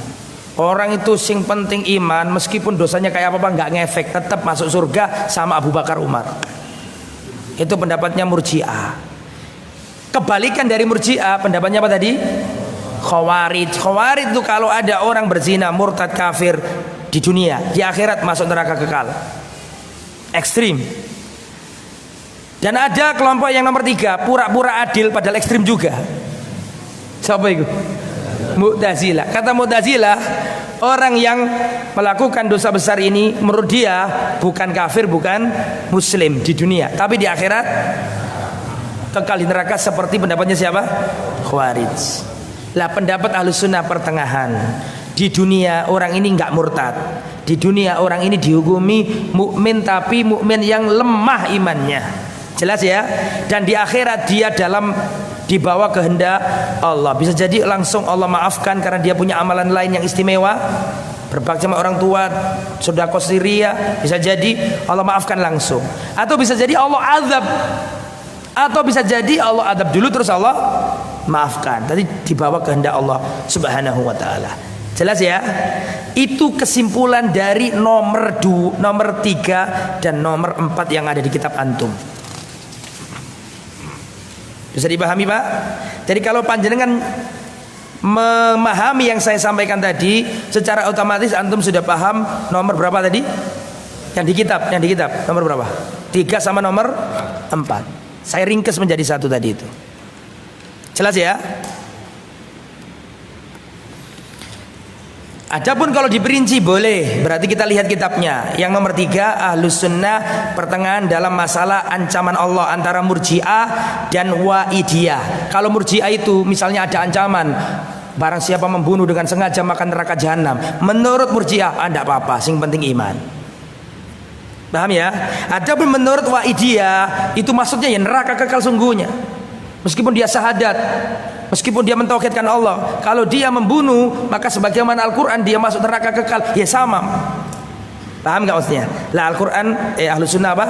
Orang itu sing penting iman, meskipun dosanya kayak apa nggak ngefek, tetap masuk surga sama Abu Bakar Umar. Itu pendapatnya Murji'ah. Kebalikan dari Murji'ah, pendapatnya apa tadi? Khawarij. Khawarij itu kalau ada orang berzina, murtad, kafir di dunia, di akhirat masuk neraka kekal. Ekstrim. Dan ada kelompok yang nomor 3, pura-pura adil padahal ekstrim juga. Siapa itu? Mu'tazilah. Kata Mu'tazilah, orang yang melakukan dosa besar ini menurut dia bukan kafir, bukan muslim di dunia, tapi di akhirat kekal di neraka seperti pendapatnya siapa? Khawarij. Lah pendapat Ahlus Sunnah pertengahan. Di dunia orang ini enggak murtad. Di dunia orang ini dihukumi mukmin, tapi mukmin yang lemah imannya. Jelas ya? Dan di akhirat dia dibawa kehendak Allah. Bisa jadi langsung Allah maafkan karena dia punya amalan lain yang istimewa, berbakti sama orang tua, sedekah siriyah. Bisa jadi Allah maafkan langsung, atau bisa jadi Allah azab, atau bisa jadi Allah azab dulu terus Allah maafkan. Tadi dibawa kehendak Allah Subhanahu wa taala. Jelas ya? Itu kesimpulan dari nomor 3 dan nomor 4 yang ada di kitab antum. Bisa dipahami Pak? Jadi kalau panjenengan memahami yang saya sampaikan tadi, secara otomatis antum sudah paham nomor berapa tadi? Yang di kitab nomor berapa? 3 sama nomor 4. Saya ringkas menjadi 1 tadi itu. Jelas ya? Adapun kalau diperinci boleh, berarti kita lihat kitabnya. Yang nomor 3, Ahlus Sunnah pertengahan dalam masalah ancaman Allah antara Murji'ah dan Wa'idiyah. Kalau Murji'ah itu misalnya ada ancaman, barang siapa membunuh dengan sengaja makan neraka jahanam. Menurut Murji'ah, tidak apa-apa, sing penting iman. Paham ya? Adapun menurut Wa'idiyah, itu maksudnya ya neraka kekal sungguhnya. Meskipun dia syahadat, meskipun dia mentauhidkan Allah, kalau dia membunuh maka sebagaimana Al-Quran dia masuk neraka kekal, ya sama. Paham nggak maksudnya? Lah Al-Quran Ahlus Sunnah apa?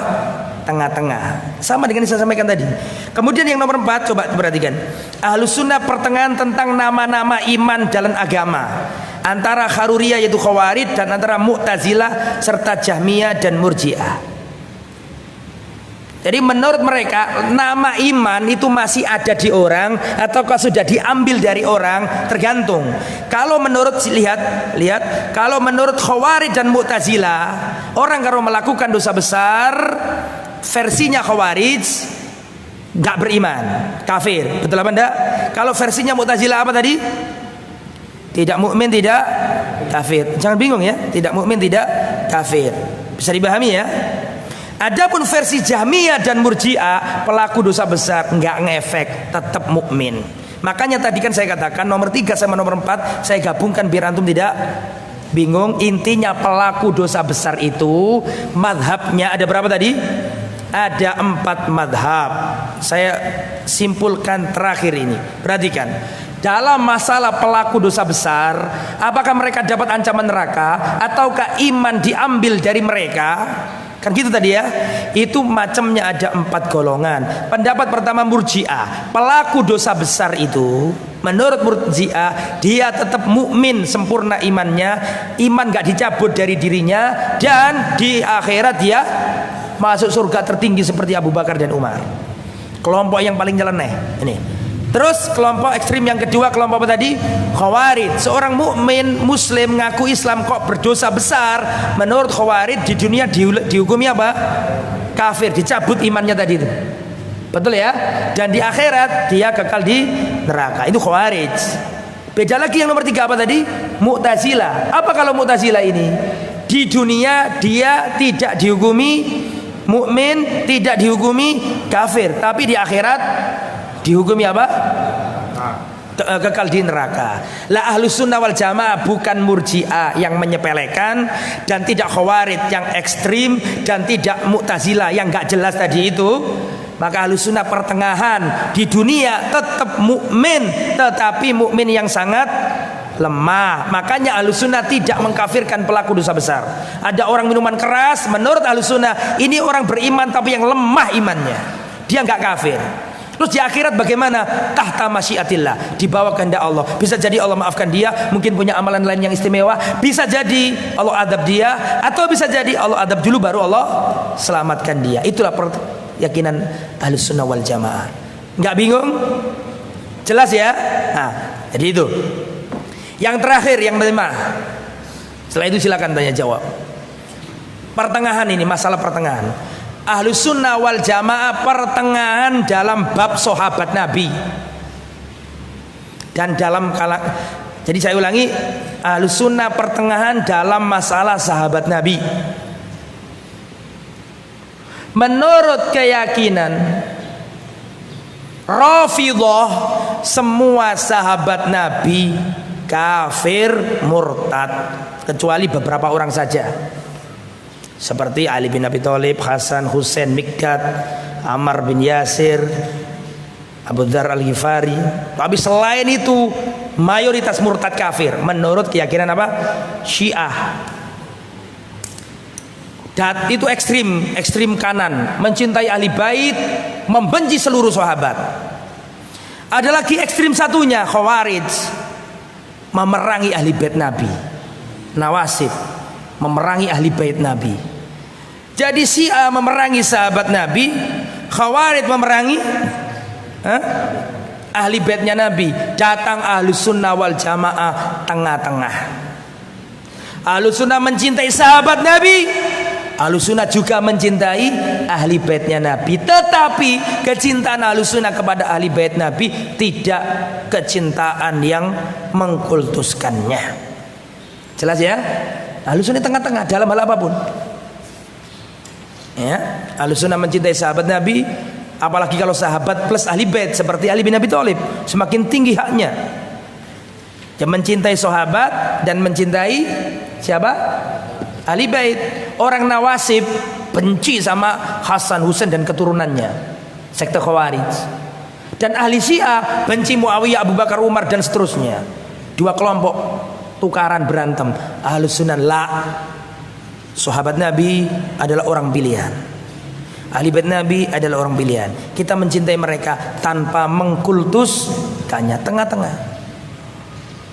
Tengah-tengah. Sama dengan yang saya sampaikan tadi. Kemudian yang nomor 4, coba perhatikan. Ahlus Sunnah pertengahan tentang nama-nama iman dalam agama, antara Haruriyah yaitu Khawarij dan antara Mu'tazilah serta Jahmiyah dan Murji'ah. Jadi menurut mereka nama iman itu masih ada di orang ataukah sudah diambil dari orang, tergantung. Kalau menurut lihat, kalau menurut Khawarij dan Mu'tazilah, orang kalau melakukan dosa besar versinya Khawarij enggak beriman, kafir. Betul apa enggak? Kalau versinya Mu'tazilah apa tadi? Tidak mukmin, tidak kafir. Jangan bingung ya, tidak mukmin, tidak kafir. Bisa dipahami ya? Adapun versi Jahmiyah dan Murji'ah, pelaku dosa besar enggak ngefek, tetap mukmin. Makanya tadi kan saya katakan nomor 3 sama nomor 4 saya gabungkan biar antum tidak bingung. Intinya pelaku dosa besar itu madhabnya ada berapa tadi? Ada 4 madhab. Saya simpulkan terakhir ini. Perhatikan. Dalam masalah pelaku dosa besar, apakah mereka dapat ancaman neraka ataukah iman diambil dari mereka? Kan gitu tadi ya. Itu macamnya ada 4 golongan. Pendapat pertama Murji'ah, pelaku dosa besar itu menurut Murji'ah dia tetap mukmin sempurna imannya, iman gak dicabut dari dirinya, dan di akhirat dia masuk surga tertinggi seperti Abu Bakar dan Umar. Kelompok yang paling nyeleneh ini. Terus kelompok ekstrim yang kedua, kelompok apa tadi? Khawarij. Seorang mukmin muslim ngaku Islam kok berdosa besar, menurut Khawarij di dunia dihukumi apa? Kafir, dicabut imannya tadi itu. Betul ya? Dan di akhirat dia kekal di neraka. Itu Khawarij. Beda lagi yang nomor 3 apa tadi? Mu'tazilah. Apa kalau Mu'tazilah ini? Di dunia dia tidak dihukumi mukmin, tidak dihukumi kafir, tapi di akhirat dihukumi apa? Kekal di neraka. La Ahlus Sunnah wal Jamaah bukan Murji'ah yang menyepelekan, dan tidak Khawarij yang ekstrim, dan tidak Mu'tazilah yang gak jelas tadi itu. Maka Ahlus Sunnah pertengahan, di dunia tetap mukmin, tetapi mukmin yang sangat lemah. Makanya Ahlus Sunnah tidak mengkafirkan pelaku dosa besar. Ada orang minuman keras, menurut Ahlus Sunnah ini orang beriman tapi yang lemah imannya, dia nggak kafir. Terus di akhirat bagaimana? Tahta masyiatillah, di bawah kehendak Allah. Bisa jadi Allah maafkan dia, mungkin punya amalan lain yang istimewa. Bisa jadi Allah adab dia, atau bisa jadi Allah adab dulu baru Allah selamatkan dia. Itulah keyakinan Ahlus Sunnah wal Jamaah. Nggak bingung? Jelas ya? Nah, jadi itu. Yang terakhir, yang kelima. Setelah itu silakan tanya jawab. Pertengahan ini, masalah pertengahan. Ahlus Sunnah wal Jamaah pertengahan dalam bab sahabat Nabi. Dan dalam jadi saya ulangi, Ahlus Sunnah pertengahan dalam masalah sahabat Nabi. Menurut keyakinan Rafidhah, semua sahabat Nabi kafir murtad kecuali beberapa orang saja. Seperti Ali bin Abi Thalib, Hasan, Husain, Mikdad, Ammar bin Yasir, Abu Dzar Al-Ghifari. Tapi selain itu mayoritas murtad kafir menurut keyakinan apa? Syiah. Dan itu ekstrim kanan, mencintai ahli bait, membenci seluruh sahabat. Ada lagi ekstrim satunya, Khawarij, memerangi ahli bait Nabi. Nawasib, memerangi ahli bait Nabi. Jadi Syiah memerangi sahabat Nabi, Khawarij memerangi ahli baitnya Nabi. Datang Ahlus Sunnah wal Jamaah tengah-tengah. Ahlus Sunnah mencintai sahabat Nabi, Ahlus Sunnah juga mencintai ahli baitnya Nabi. Tetapi kecintaan Ahlus Sunnah kepada ahli bait Nabi tidak kecintaan yang mengkultuskannya. Jelas ya? Ahlus Sunnah tengah-tengah dalam hal apapun. Ya, Ahlus Sunnah mencintai sahabat Nabi, apalagi kalau sahabat plus ahli bait seperti Ali bin Abi Thalib, semakin tinggi haknya. Dia mencintai sahabat dan mencintai siapa? Ahli bait. Orang Nawasib benci sama Hasan, Husain dan keturunannya, sekte Khawarij. Dan ahli Syiah benci Muawiyah, Abu Bakar, Umar dan seterusnya. Dua kelompok tukaran berantem. Ahlus Sunnah la. Sahabat Nabi adalah orang pilihan, ahli bait Nabi adalah orang pilihan. Kita mencintai mereka tanpa mengkultuskannya, tengah-tengah.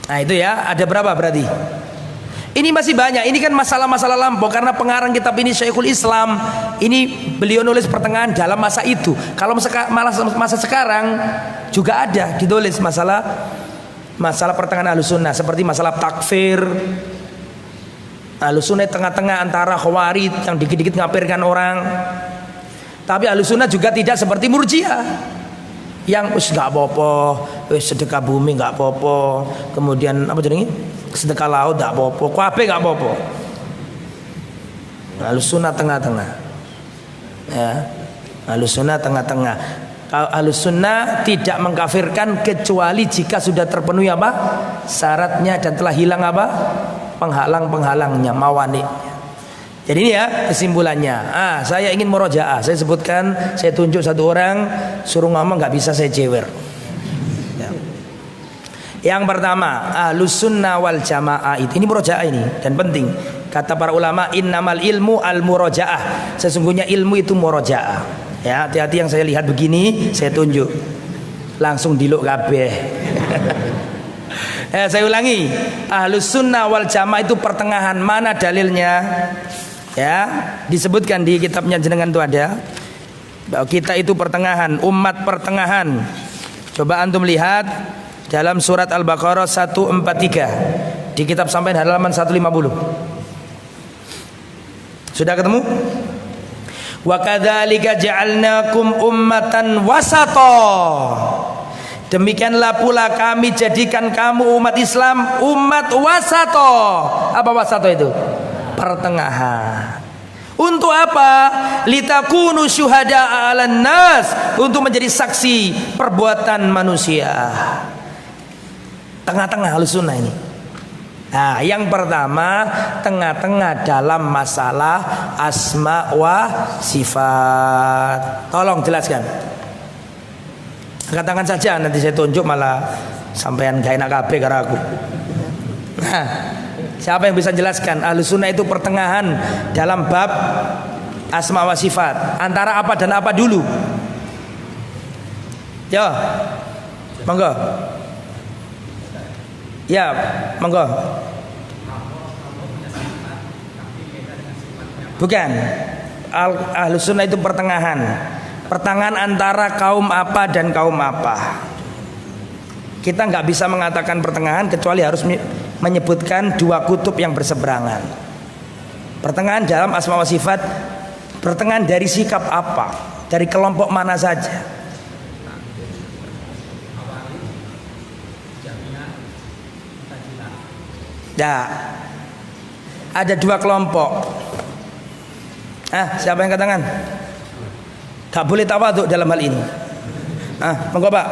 Nah itu ya, ada berapa berarti? Ini masih banyak. Ini kan masalah-masalah lampau, karena pengarang kitab ini Syekhul Islam. Ini beliau nulis pertengahan dalam masa itu. Kalau masa sekarang juga ada ditulis masalah pertengahan Ahlus Sunnah, seperti masalah takfir. Ahlus Sunnah tengah-tengah antara Khawarij yang dikit-dikit ngapirkan orang. Tapi Ahlus Sunnah juga tidak seperti Murji'ah yang nggak apa-apa, sedekah bumi nggak apa-apa, kemudian apa jadinya sedekah laut nggak apa-apa, kabeh nggak apa-apa. Ahlus Sunnah tengah-tengah. Ya, Ahlus Sunnah tengah-tengah. Ahlus Sunnah tidak mengkafirkan kecuali jika sudah terpenuhi apa? Syaratnya dan telah hilang apa? Penghalang-penghalangnya, mawani. Jadi ini ya kesimpulannya. Saya ingin murojaah. Saya sebutkan, saya tunjuk satu orang, suruh ngomong nggak bisa saya jewer. Ya. Yang pertama, Ahlus Sunnah wal Jamaah ini murojaah ini dan penting. Kata para ulama, innamal ilmu al murojaah. Sesungguhnya ilmu itu murojaah. Ya, hati-hati yang saya lihat begini, saya tunjuk. Langsung diluk kabeh. Saya ulangi, Ahlus Sunnah wal Jamaah itu pertengahan. Mana dalilnya? Ya, disebutkan di kitabnya jenengan itu ada. Bahwa kita itu pertengahan, umat pertengahan. Coba antum lihat dalam surat Al-Baqarah 143 di kitab sampai halaman 150. Sudah ketemu? Wa kadzalika ja'alnakum ummatan wasata. Demikianlah pula kami jadikan kamu umat Islam umat wasato. Apa wasato itu? Pertengahan. Untuk apa? Litakunu syuhada'a 'alan nas, untuk menjadi saksi perbuatan manusia. Tengah-tengah Ahlus Sunnah ini. Nah, yang pertama tengah-tengah dalam masalah asma wa sifat. Tolong jelaskan. Angkat tangan saja, nanti saya tunjuk malah sampean gak enak kabeh karo aku. Nah, siapa yang bisa jelaskan? Ahlus Sunnah itu pertengahan dalam bab asma wa sifat. Antara apa dan apa dulu? Ya, monggo. Ya, monggo. Bukan. Ahlus Sunnah itu pertengahan pertengahan antara kaum apa dan kaum apa. Kita nggak bisa mengatakan pertengahan kecuali harus menyebutkan dua kutub yang berseberangan. Pertengahan dalam asma wa sifat, pertengahan dari sikap apa, dari kelompok mana saja. Nah, ada dua kelompok. Siapa yang katakan? Gak boleh tawaduk dalam hal ini. Monggo Pak.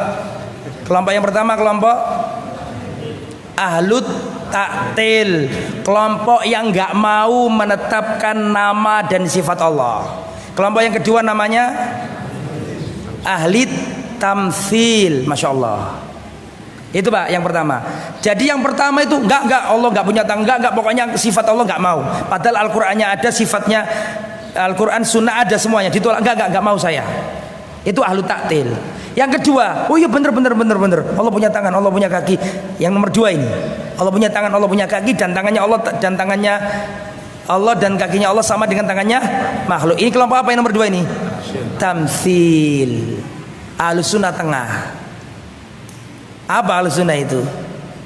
Kelompok yang pertama kelompok ahlut taktil, kelompok yang nggak mau menetapkan nama dan sifat Allah. Kelompok yang kedua namanya ahli tamtsil, masya Allah. Itu Pak yang pertama. Jadi yang pertama itu enggak Allah nggak punya tangan, enggak pokoknya sifat Allah nggak mau. Padahal Al-Qur'annya ada sifatnya, Al-Qur'an sunnah ada semuanya, ditolak enggak mau saya. Itu ahlu taktil. Yang kedua, oh iya bener. Allah punya tangan, Allah punya kaki. Yang nomor dua ini, Allah punya tangan, Allah punya kaki, dan tangannya Allah dan tangannya Allah dan kakinya Allah sama dengan tangannya makhluk. Ini kelompok apa yang nomor dua ini? Tamtsil. Ahlu sunnah tengah. Apa ahlu sunnah itu?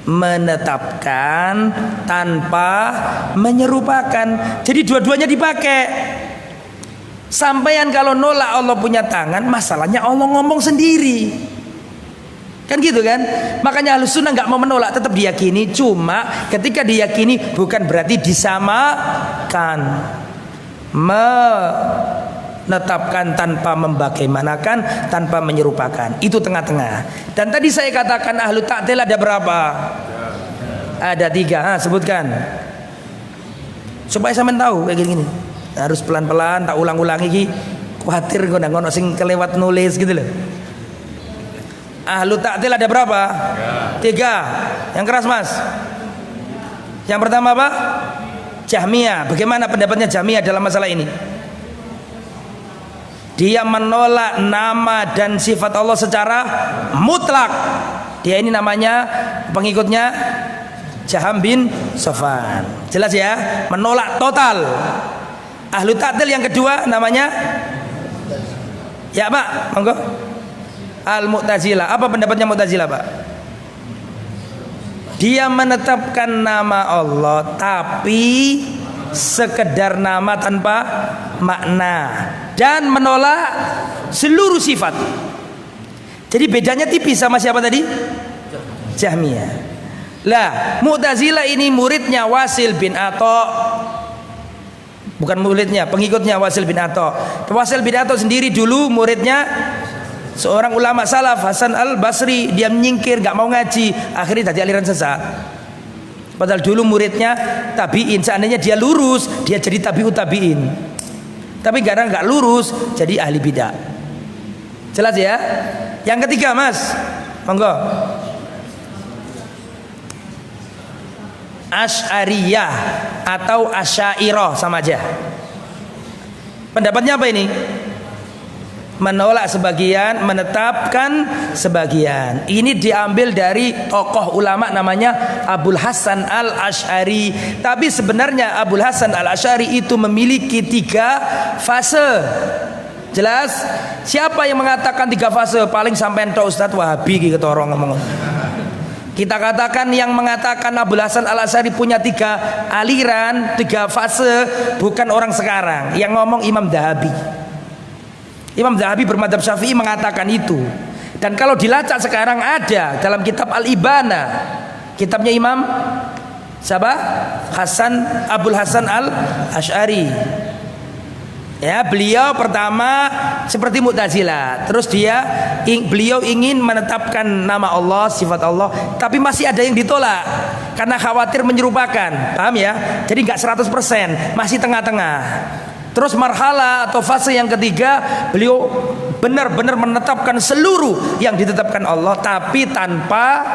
Menetapkan tanpa menyerupakan. Jadi dua-duanya dipakai. Sampean kalau nolak Allah punya tangan, masalahnya Allah ngomong sendiri. Kan gitu kan? Makanya Ahlus Sunnah nggak mau menolak, tetap diyakini. Cuma ketika diyakini bukan berarti disamakan. Menetapkan tanpa membagaimanakan, tanpa menyerupakan. Itu tengah-tengah. Dan tadi saya katakan ahlu ta'til ada berapa? Ada 3. Sebutkan. Supaya sampean tahu kayak gini. Harus pelan-pelan, tak ulang-ulangi, khawatir ngono sing kelewat nulis gitu loh. Ahlu ta'til ada berapa? 3. Yang keras Mas. Yang pertama apa? Jahmiyah. Bagaimana pendapatnya Jahmiyah dalam masalah ini? Dia menolak nama dan sifat Allah secara mutlak. Dia ini namanya pengikutnya Jaham bin Sofwan. Jelas ya? Menolak total. Ahlu ta'til yang kedua namanya ya Pak, monggo. Al-Mu'tazilah. Apa pendapatnya Mu'tazilah Pak? Dia menetapkan nama Allah tapi sekedar nama tanpa makna dan menolak seluruh sifat. Jadi bedanya tipis sama siapa tadi? Jahmiyah. Lah, Mu'tazilah ini muridnya Wasil bin Atha. Bukan muridnya, pengikutnya Wasil bin Atha. Wasil bin Atha sendiri dulu muridnya seorang ulama salaf, Hasan al-Basri. Dia menyingkir, gak mau ngaji, akhirnya jadi aliran sesat. Padahal dulu muridnya tabi'in. Seandainya dia lurus, dia jadi tabi'ut tabi'in. Tapi karena gak lurus, jadi ahli bidah. Jelas ya? Yang ketiga Mas, monggo. Asy'ariyah atau Asy'ariyah sama aja. Pendapatnya apa ini? Menolak sebagian, menetapkan sebagian. Ini diambil dari tokoh ulama namanya Abul Hasan al-Asy'ari. Tapi sebenarnya Abul Hasan al-Asy'ari itu memiliki 3 fase. Jelas? Siapa yang mengatakan 3 fase? Paling sampean tok Ustaz Wahabi iki ketorong ngomong. Kita katakan yang mengatakan Abul Hasan al-Asy'ari punya 3 aliran, 3 fase, bukan orang sekarang. Yang ngomong Imam Dhahabi. Imam Dhahabi bermadzhab Syafi'i mengatakan itu. Dan kalau dilacak sekarang ada dalam kitab Al-Ibana, kitabnya Imam siapa? Abul Hasan al-Asy'ari. Ya, beliau pertama seperti Mu'tazilah. Terus beliau ingin menetapkan nama Allah, sifat Allah, tapi masih ada yang ditolak karena khawatir menyerupakan. Paham ya? Jadi enggak 100%, masih tengah-tengah. Terus marhala atau fase yang ketiga, beliau benar-benar menetapkan seluruh yang ditetapkan Allah tapi tanpa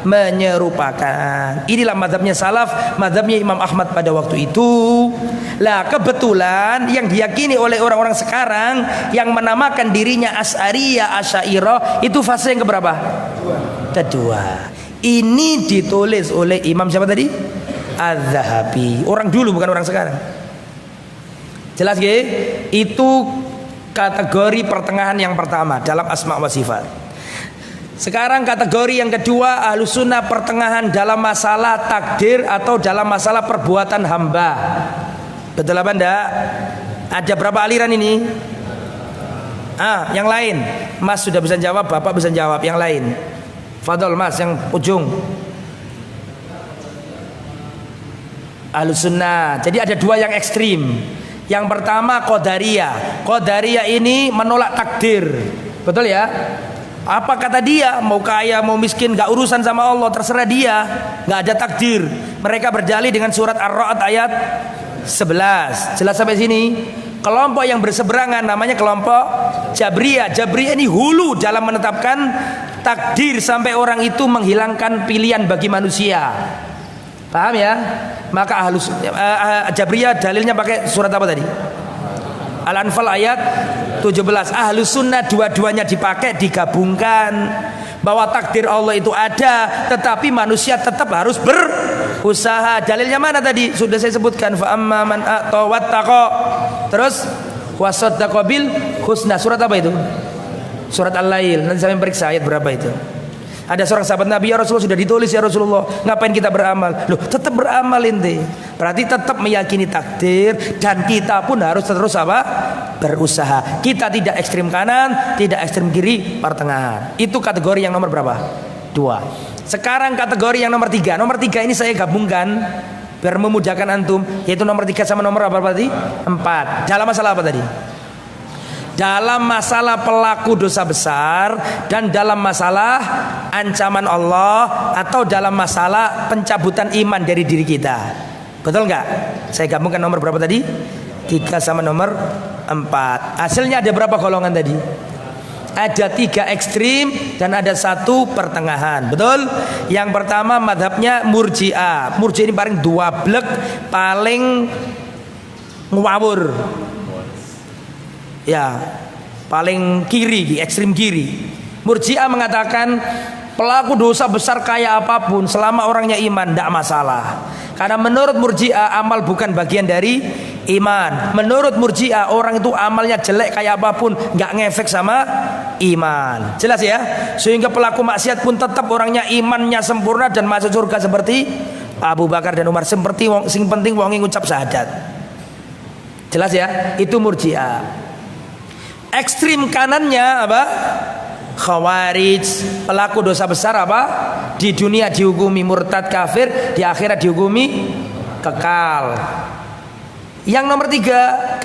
menyerupakan. Inilah mazhabnya salaf, mazhabnya Imam Ahmad pada waktu itu. Lah kebetulan yang diyakini oleh orang-orang sekarang yang menamakan dirinya Asy'ariyah, Asy'ariyah itu fase yang keberapa? Kedua. Ini ditulis oleh Imam siapa tadi? Az-Zahabi. Orang dulu bukan orang sekarang. Jelas gak? Itu kategori pertengahan yang pertama dalam asma wa sifat. Sekarang kategori yang kedua, ahlus sunnah pertengahan dalam masalah takdir atau dalam masalah perbuatan hamba. Betul apa enggak? Ada berapa aliran ini? Yang lain. Mas sudah bisa jawab, Bapak bisa jawab. Yang lain, fadol Mas yang ujung. Ahlus sunnah. Jadi ada dua yang ekstrim. Yang pertama Qadariyah. Qadariyah ini menolak takdir. Betul ya? Apa kata dia? Mau kaya mau miskin gak urusan sama Allah, terserah dia. Gak ada takdir. Mereka berdalih dengan surat Ar-Ra'd ayat 11. Jelas sampai sini? Kelompok yang berseberangan namanya kelompok Jabriyah. Jabriyah ini hulu dalam menetapkan takdir sampai orang itu menghilangkan pilihan bagi manusia. Paham ya? Maka Jabriyah dalilnya pakai surat apa tadi? Al-Anfal ayat 17. Ahlus sunnah dua-duanya dipakai, digabungkan, bahwa takdir Allah itu ada, tetapi manusia tetap harus berusaha. Dalilnya mana tadi? Sudah saya sebutkan. Fa amma man a'ta wattaqa. Terus wasaddaqa bil husna. Surat apa itu? Surat Al-Lail. Nanti saya periksa ayat berapa itu. Ada seorang sahabat Nabi, ya Rasulullah, sudah ditulis ya Rasulullah, ngapain kita beramal? Loh, tetap beramal inti. Berarti tetap meyakini takdir, dan kita pun harus terus apa? Berusaha. Kita tidak ekstrim kanan, tidak ekstrim kiri, pertengahan. Itu kategori yang nomor berapa? 2. Sekarang kategori yang nomor 3. Nomor 3 ini saya gabungkan biar memudahkan antum, yaitu nomor 3 sama nomor apa tadi? 4. Dalam masalah apa tadi? Dalam masalah pelaku dosa besar dan dalam masalah ancaman Allah atau dalam masalah pencabutan iman dari diri kita. Betul nggak? Saya gabungkan nomor berapa tadi? 3 sama nomor 4. Hasilnya ada berapa golongan tadi? Ada 3 ekstrim dan ada 1 pertengahan. Betul? Yang pertama madhabnya Murji'ah. Murji'ah ini paling duablek, paling ngawur. Ya, paling kiri, ekstrim kiri. Murji'ah mengatakan pelaku dosa besar kayak apapun selama orangnya iman tidak masalah. Karena menurut Murji'ah amal bukan bagian dari iman. Menurut Murji'ah orang itu amalnya jelek kayak apapun nggak ngefek sama iman. Jelas ya? Sehingga pelaku maksiat pun tetap orangnya imannya sempurna dan masuk surga seperti Abu Bakar dan Umar. Seperti sing penting wong ngucap syahadat. Jelas ya? Itu Murji'ah. Ekstrim kanannya apa? Khawarij, pelaku dosa besar apa? Di dunia dihukumi murtad kafir, di akhirat dihukumi kekal. Yang nomor 3,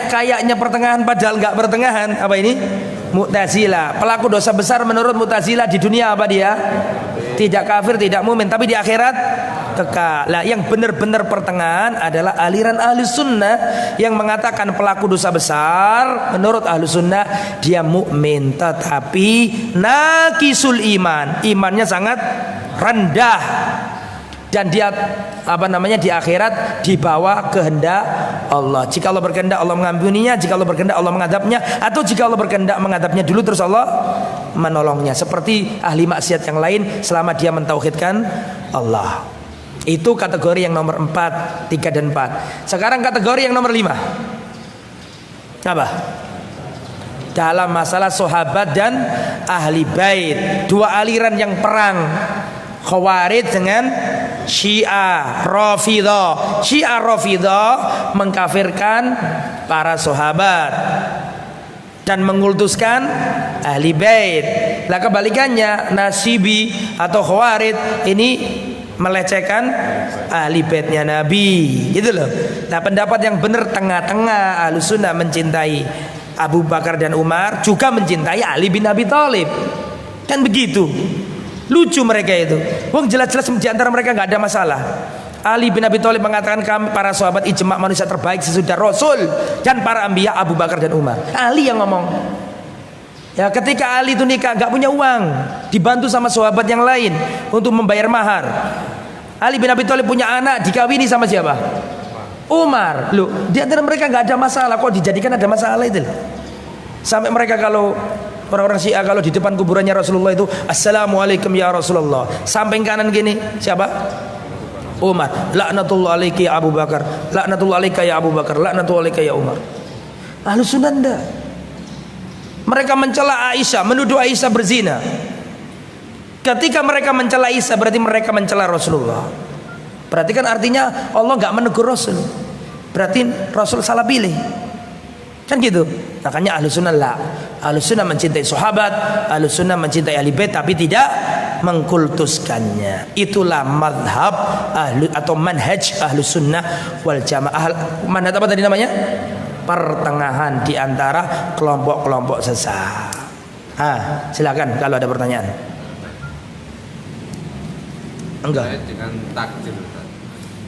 kayaknya pertengahan padahal nggak pertengahan. Apa ini? Mu'tazilah. Pelaku dosa besar menurut Mu'tazilah di dunia apa dia? Tidak kafir, tidak mumin, tapi di akhirat kekal. Lah, yang benar-benar pertengahan adalah aliran Ahlus Sunnah yang mengatakan pelaku dosa besar menurut Ahlus Sunnah dia mukmin tetapi naqisul iman, imannya sangat rendah, dan dia di akhirat dibawa kehendak Allah. Jika Allah berkehendak Allah mengampuninya, jika Allah berkehendak Allah mengadabnya, atau jika Allah berkehendak mengadabnya dulu terus Allah menolongnya, seperti ahli maksiat yang lain selama dia mentauhidkan Allah. Itu kategori yang nomor 4, 3 dan 4. Sekarang kategori yang nomor 5. Apa? Dalam masalah sahabat dan ahli bait. 2 aliran yang perang, Khawarij dengan Syiah Rafidhah. Syiah Rafidhah mengkafirkan para sahabat dan mengkultuskan ahli bait. Lah kebalikannya Nasibi atau Khawarij ini melecehkan ahli baitnya Nabi, gitu loh. Nah, pendapat yang benar tengah-tengah. Ahlus Sunnah mencintai Abu Bakar dan Umar, juga mencintai Ali bin Abi Thalib. Kan begitu. Lucu mereka itu. Wong jelas-jelas di antara mereka nggak ada masalah. Ali bin Abi Thalib mengatakan kami para sahabat ijma manusia terbaik sesudah Rasul dan para anbiya Abu Bakar dan Umar. Ali yang ngomong. Ya, ketika Ali itu nikah gak punya uang, dibantu sama sahabat yang lain untuk membayar mahar. Ali bin Abi Thalib punya anak, dikawini sama siapa? Umar. Loh, di antara mereka gak ada masalah, kok dijadikan ada masalah itu? Sampai mereka kalau orang-orang Syiah kalau di depan kuburannya Rasulullah itu Assalamualaikum ya Rasulullah, samping kanan gini siapa? Umar. Laknatullah alaika ya Abu Bakar, laknatullah alaika ya Abu Bakar, laknatullah alaika ya Umar. Ahlus Sunnah enggak. Mereka mencela Aisyah, menuduh Aisyah berzina. Ketika mereka mencela Aisyah berarti mereka mencela Rasulullah. Berarti kan artinya Allah nggak menegur Rasul. Berarti Rasul salah pilih. Kan gitu. Makanya ahlu sunnah lah. Ahlu sunnah mencintai sahabat, ahlu sunnah mencintai ahli bait, tapi tidak mengkultuskannya. Itulah madhab ahlu atau manhaj ahlu sunnah wal jamaah. Manhaj apa tadi namanya? Pertengahan di antara kelompok-kelompok sesat. Silakan kalau ada pertanyaan. Enggak. Dengan takdir,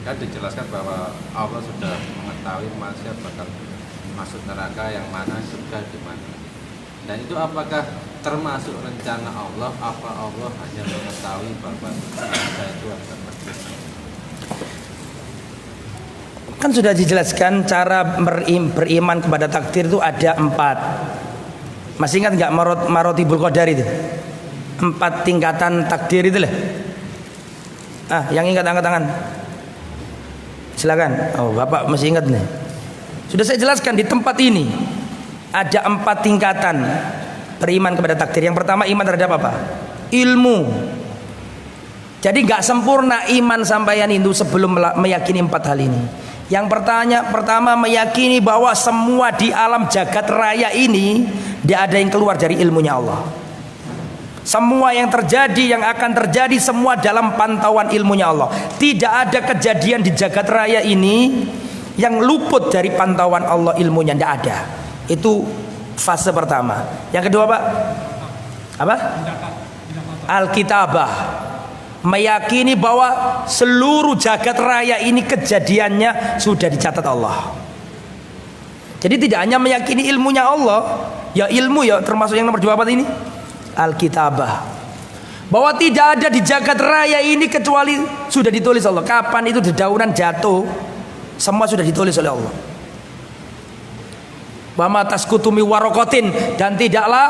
kan dijelaskan bahwa Allah sudah mengetahui manusia bakal masuk neraka yang mana, surga di mana. Dan itu apakah termasuk rencana Allah? Apa Allah hanya mengetahui bahwa manusia itu akan masuk? Kan sudah dijelaskan cara beriman kepada takdir itu ada 4. Masih ingat nggak marotibul qadar itu? 4 tingkatan takdir itu lah. Yang ingat angkat tangan. Silakan. Oh, Bapak masih ingat nih. Sudah saya jelaskan di tempat ini ada 4 tingkatan beriman kepada takdir. Yang pertama iman terhadap apa? Ilmu. Jadi nggak sempurna iman sampeyan itu sebelum meyakini 4 hal ini. Yang pertama meyakini bahwa semua di alam jagat raya ini tidak ada yang keluar dari ilmunya Allah. Semua yang terjadi, yang akan terjadi, semua dalam pantauan ilmunya Allah. Tidak ada kejadian di jagat raya ini yang luput dari pantauan Allah ilmunya, tidak ada. Itu fase pertama. Yang kedua Pak? Apa? Alkitabah. Meyakini bahwa seluruh jagat raya ini kejadiannya sudah dicatat Allah. Jadi tidak hanya meyakini ilmunya Allah, ya ilmu ya termasuk yang nomor 2 apa ini? Alkitabah. Bahwa tidak ada di jagat raya ini kecuali sudah ditulis Allah. Kapan itu dedaunan jatuh, semua sudah ditulis oleh Allah. Wa ma tasqutu mi warokotin, dan tidaklah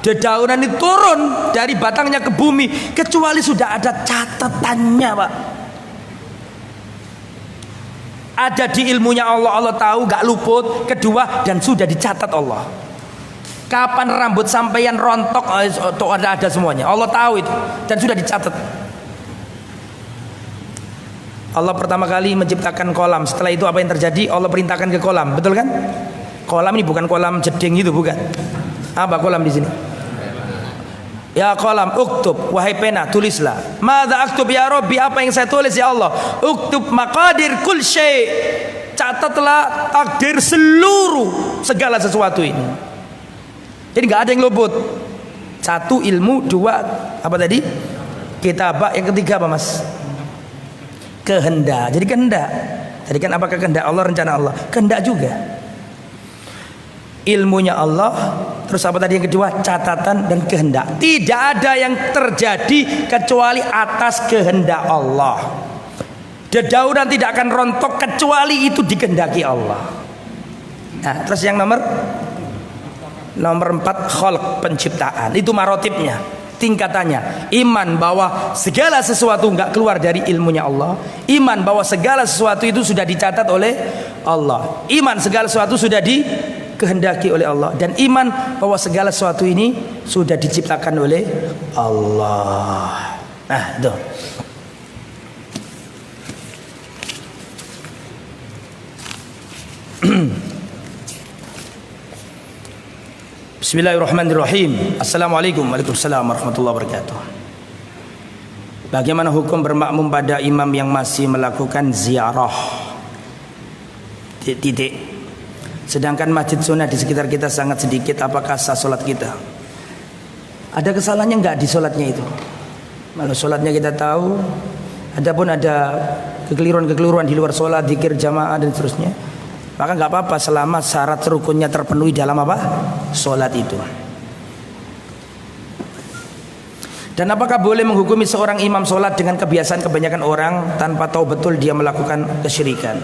dedaunan itu turun dari batangnya ke bumi kecuali sudah ada catatannya, Pak. Ada di ilmunya Allah, Allah tahu gak luput. Kedua, dan sudah dicatat Allah. Kapan rambut sampeyan rontok itu ada semuanya. Allah tahu itu dan sudah dicatat. Allah pertama kali menciptakan kolam. Setelah itu apa yang terjadi? Allah perintahkan ke kolam, betul kan? Kolam ini bukan kolam jeding itu, bukan. Apa kolam di sini? Ya kolam, uktub, wahai pena, tulislah. Madza aktub ya Rabbi, apa yang saya tulis ya Allah? Uktub maqadir kul syai'. Catatlah takdir seluruh segala sesuatu ini. Jadi nggak ada yang luput. 1 ilmu, 2 apa tadi? Kitabah. Yang ketiga apa Mas? Kehendak. Jadi kehendak. Tadi kan apakah kehendak Allah, rencana Allah? Kehendak juga. Ilmunya Allah, terus apa tadi yang kedua? Catatan dan kehendak. Tidak ada yang terjadi kecuali atas kehendak Allah. Dedaunan tidak akan rontok kecuali itu dikehendaki Allah. Nah, terus yang nomor 4 khalq, penciptaan. Itu marotibnya, tingkatannya. Iman bahwa segala sesuatu enggak keluar dari ilmunya Allah. Iman bahwa segala sesuatu itu sudah dicatat oleh Allah. Iman segala sesuatu sudah dikehendaki oleh Allah. Dan iman bahwa segala sesuatu ini sudah diciptakan oleh Allah. Nah, itu. Bismillahirrahmanirrahim. Assalamualaikum Waalaikumsalam warahmatullahi wabarakatuh. Bagaimana hukum bermakmum pada imam yang masih melakukan ziarah? Titik. Sedangkan masjid sunnah di sekitar kita sangat sedikit. Apakah sah sholat kita? Ada kesalahannya enggak di sholatnya itu? Kalau sholatnya kita tahu, adapun ada kekeliruan-kekeliruan di luar sholat, zikir jamaah dan seterusnya, maka nggak apa-apa selama syarat rukunnya terpenuhi dalam apa? Sholat itu. Dan apakah boleh menghukumi seorang imam sholat dengan kebiasaan kebanyakan orang tanpa tahu betul dia melakukan kesyirikan?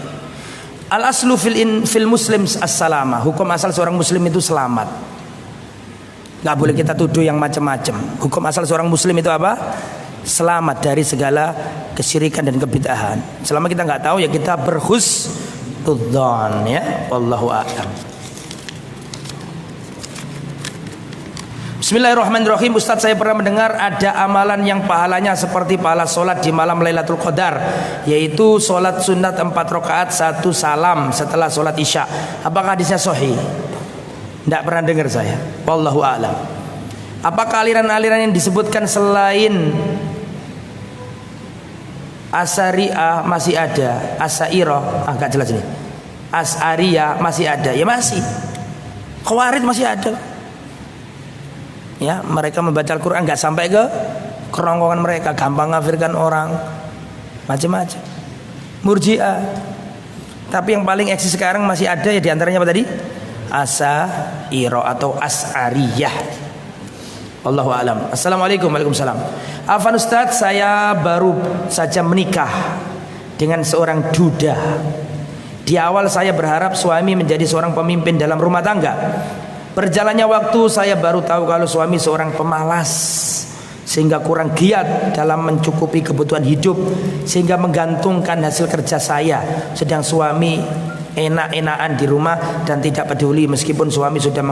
Al aslu fil muslim as-salama. Hukum asal seorang muslim itu selamat. Nggak boleh kita tuduh yang macam-macam. Hukum asal seorang muslim itu apa? Selamat dari segala kesyirikan dan kebid'ahan. Selama kita nggak tahu ya kita berhusnudzon, ya. Wallahu a'lam. Bismillahirrahmanirrahim. Ustadz, saya pernah mendengar ada amalan yang pahalanya seperti pahala sholat di malam Lailatul Qadar, yaitu sholat sunat 4 rakaat 1 salam setelah sholat isya. Apakah hadisnya sahih? Tidak pernah dengar saya. Wallahu a'lam. Apakah aliran-aliran yang disebutkan selain Asy'ariyah masih ada? Asy'ariyah, agak jelas ini. Asy'ariyah masih ada? Ya masih. Khawarij masih ada. Ya, mereka membaca Al-Quran nggak sampai ke kerongkongan mereka, gampang ngafirkan orang, macam-macam. Murji'ah. Tapi yang paling eksis sekarang masih ada ya, diantaranya apa tadi? Asy'ariyah atau Asy'ariyah. Allahu a'lam. Assalamualaikum. Waalaikumsalam. Afan Ustadz, saya baru saja menikah dengan seorang duda. Di awal saya berharap suami menjadi seorang pemimpin dalam rumah tangga. Berjalannya waktu saya baru tahu kalau suami seorang pemalas, sehingga kurang giat dalam mencukupi kebutuhan hidup, sehingga menggantungkan hasil kerja saya. Sedang suami enak-enakan di rumah dan tidak peduli meskipun suami sudah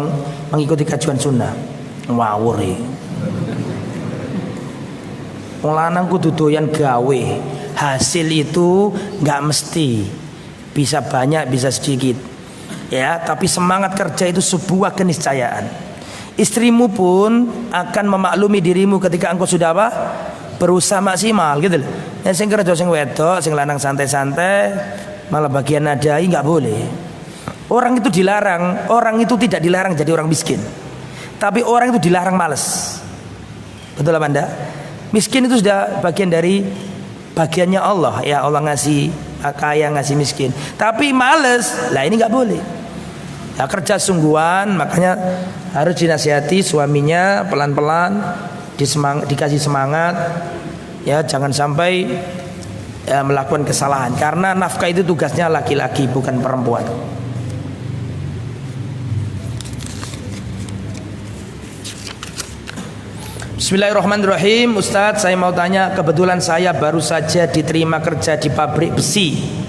mengikuti kajian sunnah. Ngawur ya. Wong lanang kudu doyan gawe. Hasil itu nggak mesti bisa banyak, bisa sedikit. Ya, tapi semangat kerja itu sebuah keniscayaan. Istrimu pun akan memaklumi dirimu ketika engkau sudah apa? Berusaha maksimal gitu loh. Yang sing kerja sing wedok, sing lanang santai-santai, malah bagian nadai nggak boleh. Orang itu dilarang, orang itu tidak dilarang jadi orang miskin. Tapi orang itu dilarang malas. Betul apa Anda? Miskin itu sudah bagian dari bagiannya Allah. Ya Allah ngasih kaya, ngasih miskin. Tapi malas, lah ini nggak boleh. Nah, kerja sungguhan, makanya harus dinasihati suaminya pelan-pelan, dikasih semangat. Ya, jangan sampai melakukan kesalahan. Karena nafkah itu tugasnya laki-laki, bukan perempuan. Bismillahirrahmanirrahim. Ustadz, saya mau tanya, kebetulan saya baru saja diterima kerja di pabrik besi.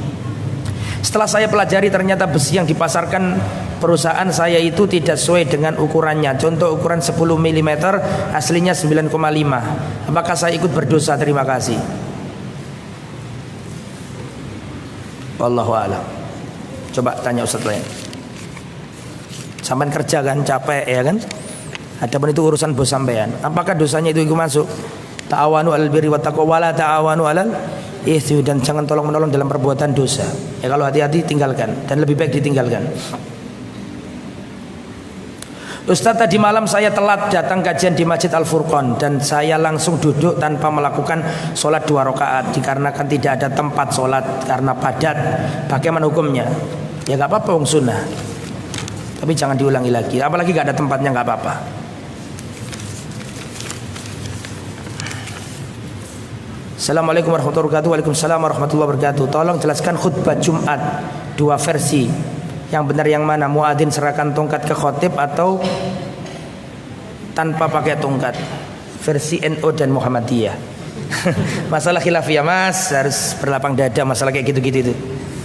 Setelah saya pelajari ternyata besi yang dipasarkan perusahaan saya itu tidak sesuai dengan ukurannya. Contoh ukuran 10 mm, aslinya 9,5. Apakah saya ikut berdosa? Terima kasih. Wallahu a'lam. Coba tanya Ustadz lain. Sampai kerja kan, capek ya kan? Adapun itu urusan bos sampean. Apakah dosanya itu masuk? Ta'awanu 'alal birri wat taqwa wa la ta'awanu 'alal itsmi, dan jangan tolong-menolong dalam perbuatan dosa. Ya kalau hati-hati tinggalkan, dan lebih baik ditinggalkan. Ustaz, tadi malam saya telat datang kajian di Masjid Al-Furqan dan saya langsung duduk tanpa melakukan sholat 2 rakaat dikarenakan tidak ada tempat sholat karena padat. Bagaimana hukumnya? Ya gak apa-apa, wong sunnah. Tapi jangan diulangi lagi. Apalagi gak ada tempatnya, gak apa-apa. Assalamualaikum warahmatullahi wabarakatuh. Waalaikumsalam warahmatullahi wabarakatuh. Tolong jelaskan khutbah Jumat 2 versi. Yang benar yang mana? Muadzin serahkan tongkat ke khotib atau tanpa pakai tongkat? Versi NU dan Muhammadiyah. Masalah khilafiyah Mas, harus berlapang dada masalah kayak gitu-gitu itu.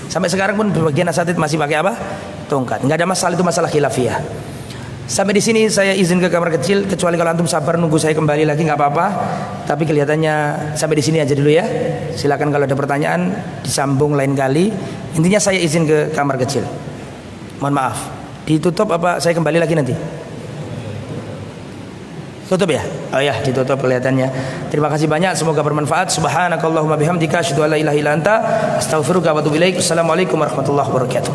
Sampai sekarang pun bagian asatid masih pakai apa? Tongkat. Enggak ada masalah, itu masalah khilafiyah. Sampai di sini saya izin ke kamar kecil, kecuali kalau antum sabar nunggu saya kembali lagi nggak apa-apa. Tapi kelihatannya sampai di sini aja dulu ya. Silakan kalau ada pertanyaan disambung lain kali. Intinya saya izin ke kamar kecil. Mohon maaf. Ditutup apa saya kembali lagi nanti? Tutup ya? Oh ya, ditutup kelihatannya. Terima kasih banyak, semoga bermanfaat. Subhanakallahumma bihamdika asyhadu an la ilaha illa anta astaghfiruka wa atubu ilaik. Assalamualaikum warahmatullahi wabarakatuh.